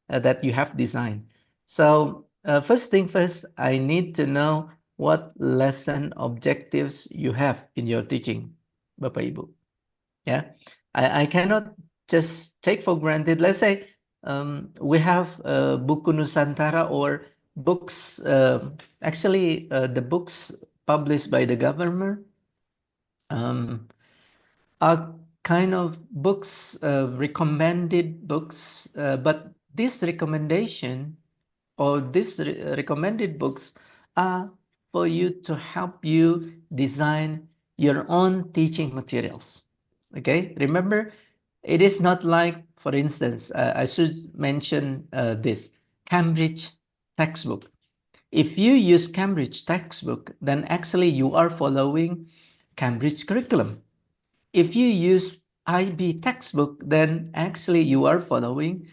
that you have designed. So first thing first, I need to know what lesson objectives you have in your teaching, Bapak Ibu. Yeah, I cannot just take for granted. Let's say we have Buku Nusantara or books, actually the books published by the government are kind of books, recommended books, but this recommendation or these recommended books are for you to help you design your own teaching materials. Okay, remember, it is not like, for instance, I should mention this Cambridge textbook. If you use Cambridge textbook, then actually you are following Cambridge curriculum. If you use IB textbook, then actually you are following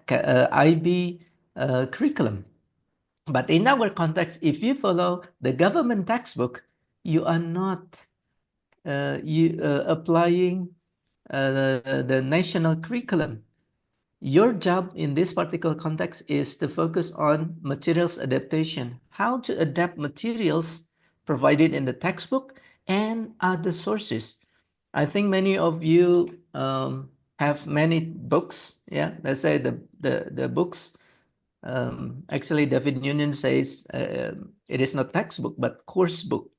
IB curriculum. But in our context, if you follow the government textbook, you are not applying the national curriculum. Your job in this particular context is to focus on materials adaptation, how to adapt materials provided in the textbook and other sources. I think many of you have many books. Yeah, let's say the books. Actually, David Union says it is not textbook but course book.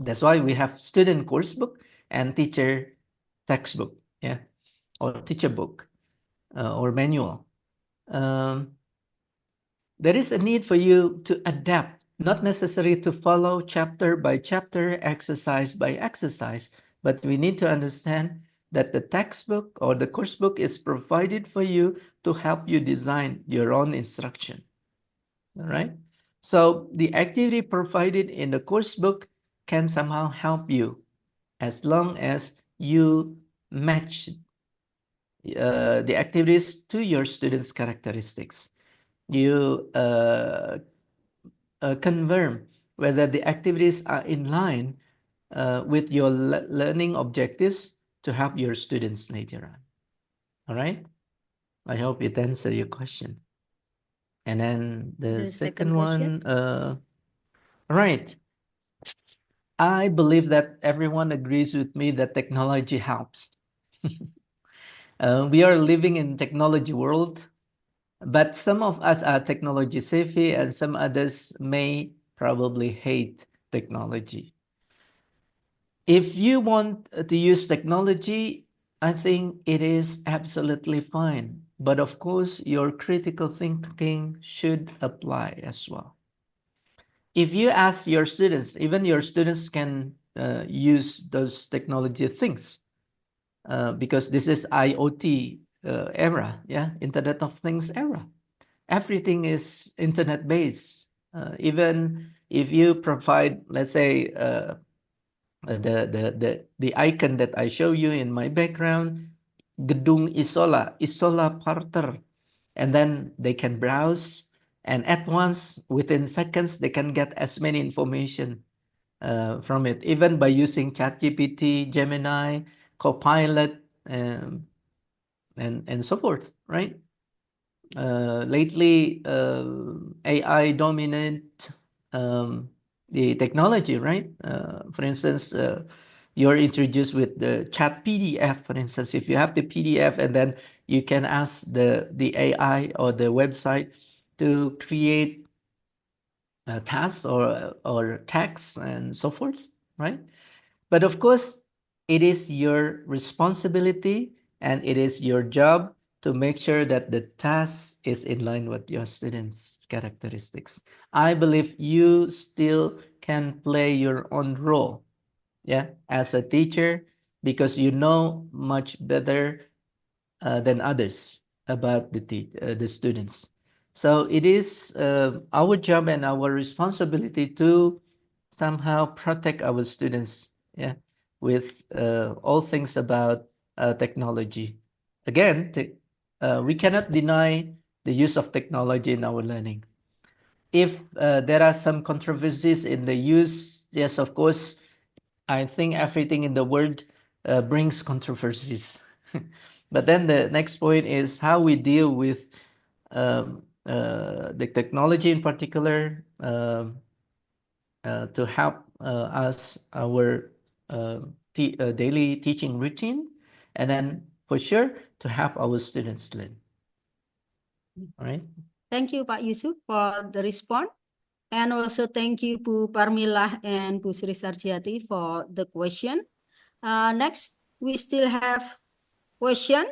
That's why we have student course book and teacher textbook. Yeah, or teacher book or manual. There is a need for you to adapt, not necessarily to follow chapter by chapter, exercise by exercise, but we need to understand that the textbook or the course book is provided for you to help you design your own instruction. All right? So the activity provided in the course book can somehow help you as long as you match the activities to your students' characteristics. You confirm whether the activities are in line with your learning objectives to help your students later on. All right? I hope it answers your question. And then the The second second question. one, right. I believe that everyone agrees with me that technology helps. We are living in technology world, but some of us are technology savvy and some others may probably hate technology. If you want to use technology, I think it is absolutely fine. But of course, your critical thinking should apply as well. If you ask your students, even your students can use those technology things because this is IoT era, yeah, Internet of Things era. Everything is internet based. Even if you provide, let's say, the icon that I show you in my background, Gedung Isola, Isola Parter, and then they can browse, and at once, within seconds, they can get as many information from it, even by using ChatGPT, Gemini, Copilot, and so forth, right? Lately, AI dominate the technology, right? For instance, you're introduced with the chat PDF, for instance. If you have the PDF and then you can ask the AI or the website to create tasks or text and so forth, right? But of course, it is your responsibility and it is your job to make sure that the task is in line with your students' characteristics. I believe you still can play your own role, yeah, as a teacher because you know much better than others about the students. So it is our job and our responsibility to somehow protect our students, yeah, with all things about technology. Again, we cannot deny the use of technology in our learning. If there are some controversies in the use, yes, of course, I think everything in the world brings controversies. But then the next point is how we deal with the technology in particular to help us our daily teaching routine, and then for sure to help our students learn. All right. Thank you, Pak Yusuf, for the response. And also thank you, Bu Parmilah and Bu Sri Sarjati for the question. Next, we still have question.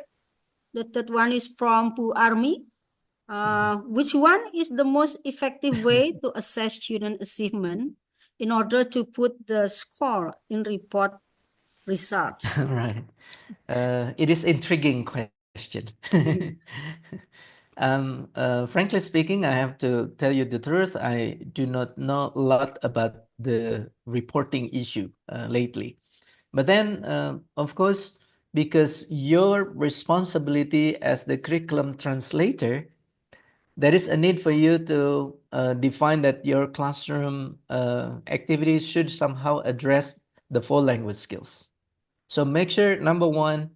The third one is from Bu Army. Which one is the most effective way to assess student achievement in order to put the score in report results? Right. It is intriguing question. Frankly speaking, I have to tell you the truth. I do not know a lot about the reporting issue lately. But then, of course, because your responsibility as the curriculum translator, there is a need for you to define that your classroom activities should somehow address the 4 language skills. So make sure, number one,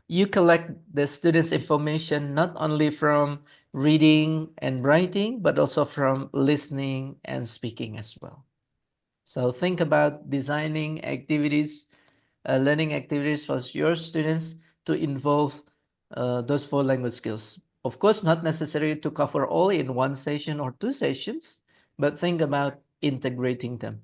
you collect the students' information not only from reading and writing, but also from listening and speaking as well. So think about designing activities, learning activities for your students to involve those 4 language skills. Of course, not necessary to cover all in one session or 2 sessions, but think about integrating them.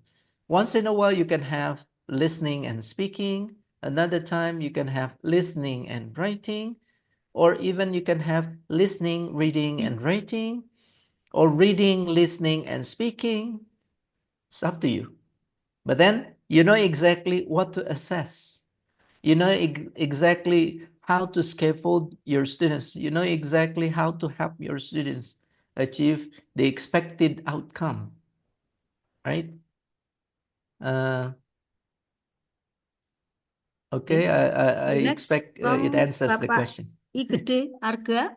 Once in a while, you can have listening and speaking. Another time, you can have listening and writing, or even you can have listening, reading, and writing, or reading, listening, and speaking. It's up to you. But then you know exactly what to assess. You know exactly how to scaffold your students. You know exactly how to help your students achieve the expected outcome, right? Okay, I Next expect it from answers the Bapak question. Igede Arga.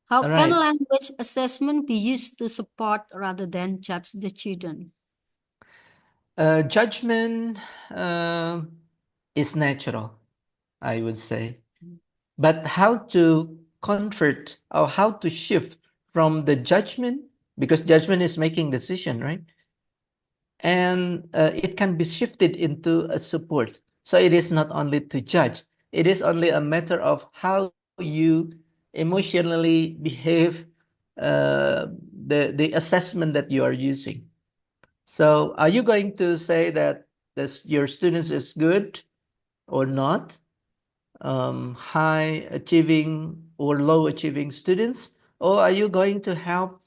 How All can right. language assessment be used to support rather than judge the children? Judgment is natural, I would say. But how to convert or how to shift from the judgment, because judgment is making decision, right? And it can be shifted into a support. So it is not only to judge, it is only a matter of how you emotionally behave, the assessment that you are using. So are you going to say that your students is good or not? High achieving or low achieving students? Or are you going to help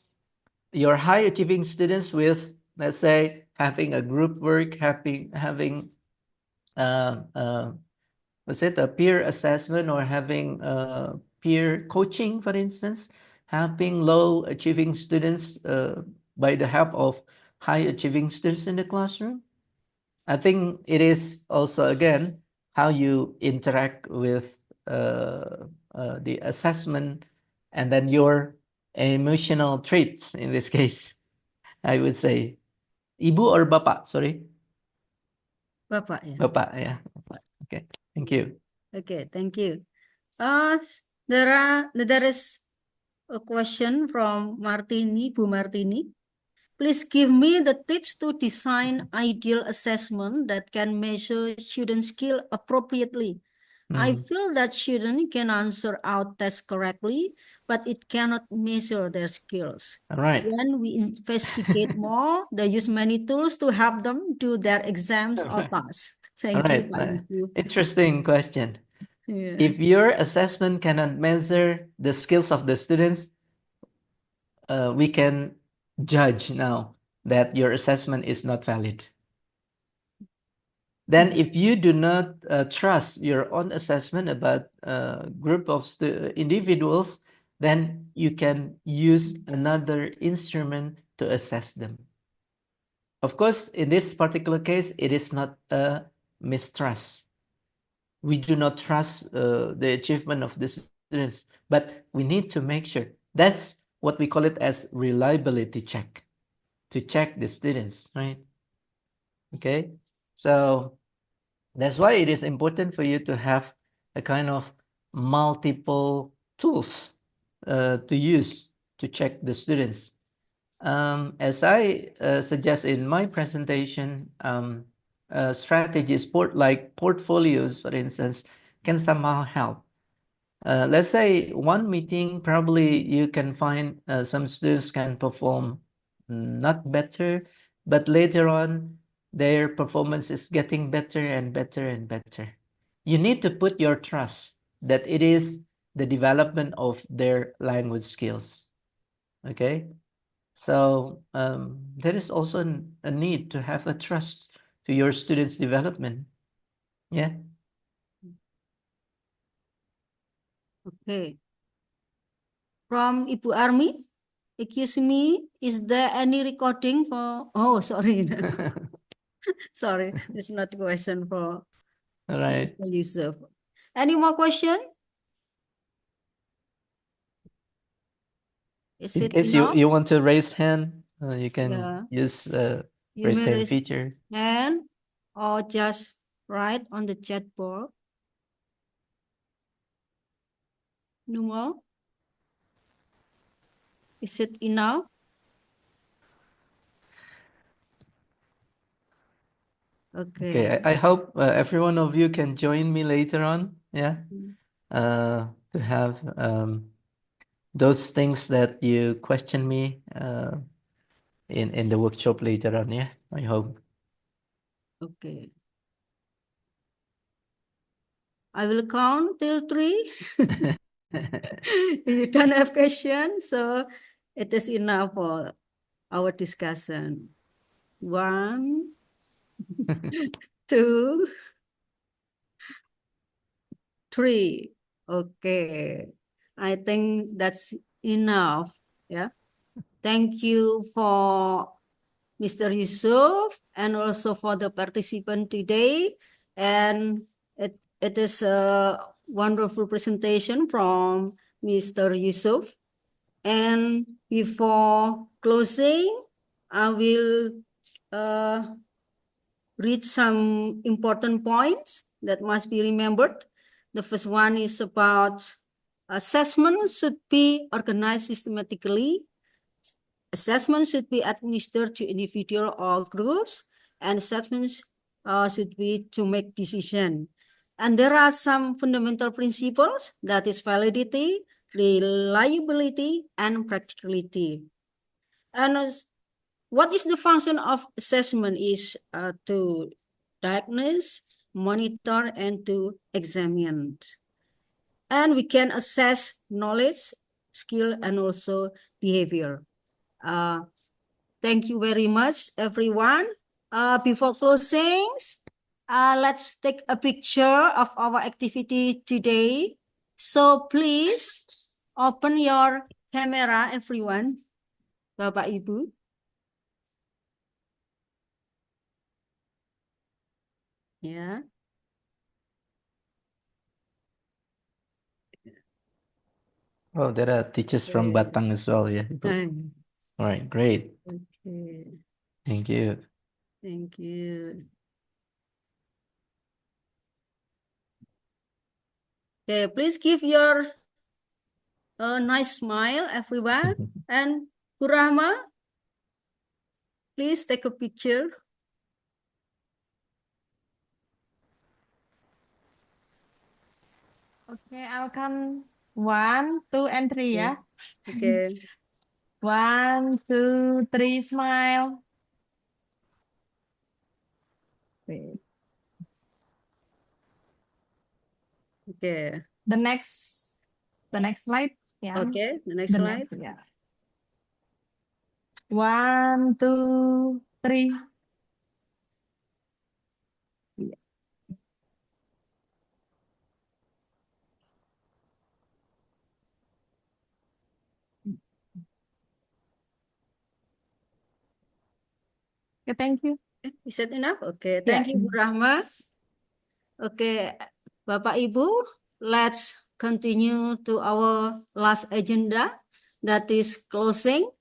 your high achieving students with, let's say, having a group work, having was it a peer assessment, or having peer coaching, for instance, helping low achieving students by the help of high achieving students in the classroom? I think it is also, again, how you interact with the assessment, and then your emotional traits in this case, I would say. Ibu or Bapak? Sorry. Bapak, yeah. Bapak, yeah. Bapak. Okay, thank you. Okay, thank you. There is a question from Martini, Bu Martini. Please give me the tips to design ideal assessment that can measure student skill appropriately. I feel that children can answer our test correctly, but it cannot measure their skills. All right. When we investigate more, they use many tools to help them do their exams or tasks. All Thank you, right. Pak Yusuf. Interesting question. Yeah. If your assessment cannot measure the skills of the students, we can judge now that your assessment is not valid. Then if you do not trust your own assessment about a group of individuals, then you can use another instrument to assess them. Of course, in this particular case, it is not a mistrust. We do not trust the achievement of the students, but we need to make sure. That's what we call it as reliability check, to check the students, right? Okay, so that's why it is important for you to have a kind of multiple tools to use to check the students. As I suggest in my presentation, strategies like portfolios, for instance, can somehow help. Let's say one meeting, probably you can find some students can perform not better, but later on their performance is getting better and better and better. You need to put your trust that it is the development of their language skills. Okay, so there is also a need to have a trust to your students' development. Yeah. Okay. From Ibu Army, excuse me, is there any recording for? Oh, sorry. Sorry, it's not a question for All right. Mr. Yusuf. Any more question? Is In it case enough? you want to raise hand, you can Yeah. use You raise may hand raise feature. hand or just write on the chat board. No more? Is it enough? Okay, Okay. I hope every one of you can join me later on. Yeah, to have those things that you question me in the workshop later on. Yeah, I hope. Okay. I will count till 3. You don't have question, so it is enough for our discussion. 1, 2, 3. Okay. I think that's enough. Yeah. Thank you for Mr. Yusuf and also for the participant today. And it is a wonderful presentation from Mr. Yusuf. And before closing, I will read some important points that must be remembered. The first one is about assessment should be organized systematically. Assessment should be administered to individual or groups, and assessments should be to make decision. And there are some fundamental principles, that is validity, reliability, and practicality. And what is the function of assessment is to diagnose, monitor, and to examine. And we can assess knowledge, skill, and also behavior. Thank you very much, everyone. Before closing, let's take a picture of our activity today. So please open your camera, everyone. Bapak Ibu. Yeah. Oh, there are teachers from Okay. Batang as well, yeah. Ibu. All right, great. Okay. Thank you. Thank you. Okay, please give your nice smile, everyone. And Kurahma, please take a picture. Okay, I'll count 1, 2, and 3, yeah. Okay. 1, 2, 3, smile. Okay. Okay. The next slide, yeah. Okay. The next The slide. next, yeah. 1, 2, 3. Okay, thank you. Is that enough? Okay. Thank Yeah. you, Bu Rahma. Okay, Bapak Ibu, let's continue to our last agenda, that is closing.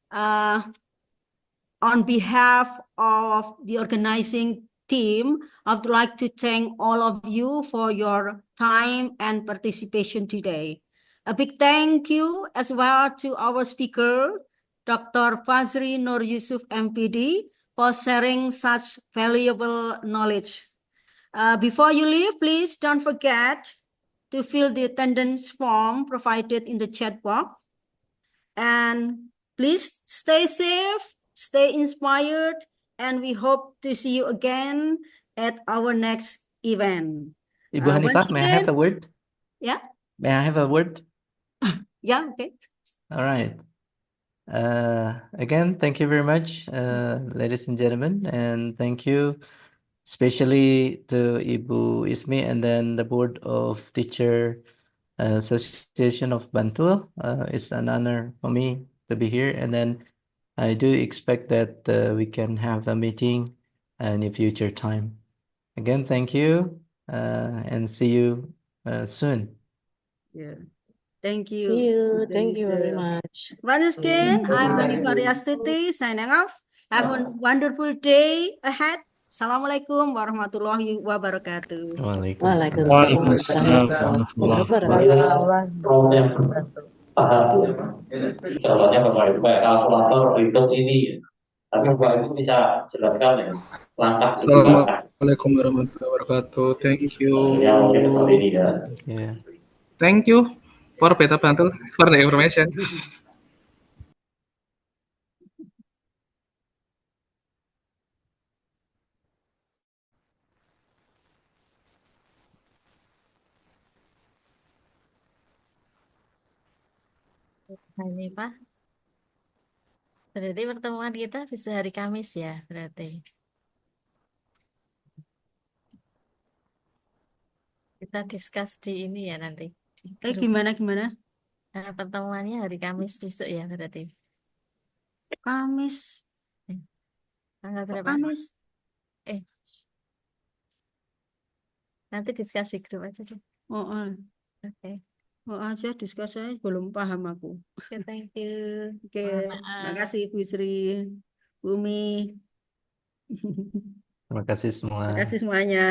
On behalf of the organizing team, I would like to thank all of you for your time and participation today. A big thank you as well to our speaker, Dr. Fazri Nur Yusuf, MPD, for sharing such valuable knowledge. Before you leave, please don't forget to fill the attendance form provided in the chat box. And please stay safe, stay inspired, and we hope to see you again at our next event. Ibu Hanifah, Once may I have again, a word? yeah, May I have a word? yeah, okay. All right. Again, thank you very much, ladies and gentlemen, and thank you especially to Ibu Ismi and then the Board of Teacher Association of Bantul. It's an honor for me to be here, and then I do expect that we can have a meeting in the future time. Again, thank you, and see you soon. Yeah. Thank you. See you. Mr. Thank you very Yusuf. much. Once again, I'm Hanifah Riastiti signing off. Have a wonderful day ahead. Assalamualaikum warahmatullahi wabarakatuh. Waalaikumsalam warahmatullahi wabarakatuh. Program paham contohnya pakai kalkulator hitung ini, tapi Bapak Ibu bisa jelaskan ya langkah itu apa? Assalamualaikum warahmatullahi wabarakatuh. Thank you. Ya mungkin seperti ini ya. Yeah. Thank you for Beta Bantul for the information. Nah, ini Pak, berarti pertemuan kita bisa hari Kamis ya, berarti. Kita discuss di ini ya nanti. Di grup. Gimana? Nah, pertemuannya hari Kamis besok ya, berarti. Kamis. Tanggal berapa? Kamis. Nanti diskusi grup aja deh. Oh, Oke. oh aja diskusi aja, belum paham aku. Oke, thank you. Oke, Mohon maaf. makasih Bu Sri, Bumi. Terima kasih semua. Terima kasih semuanya.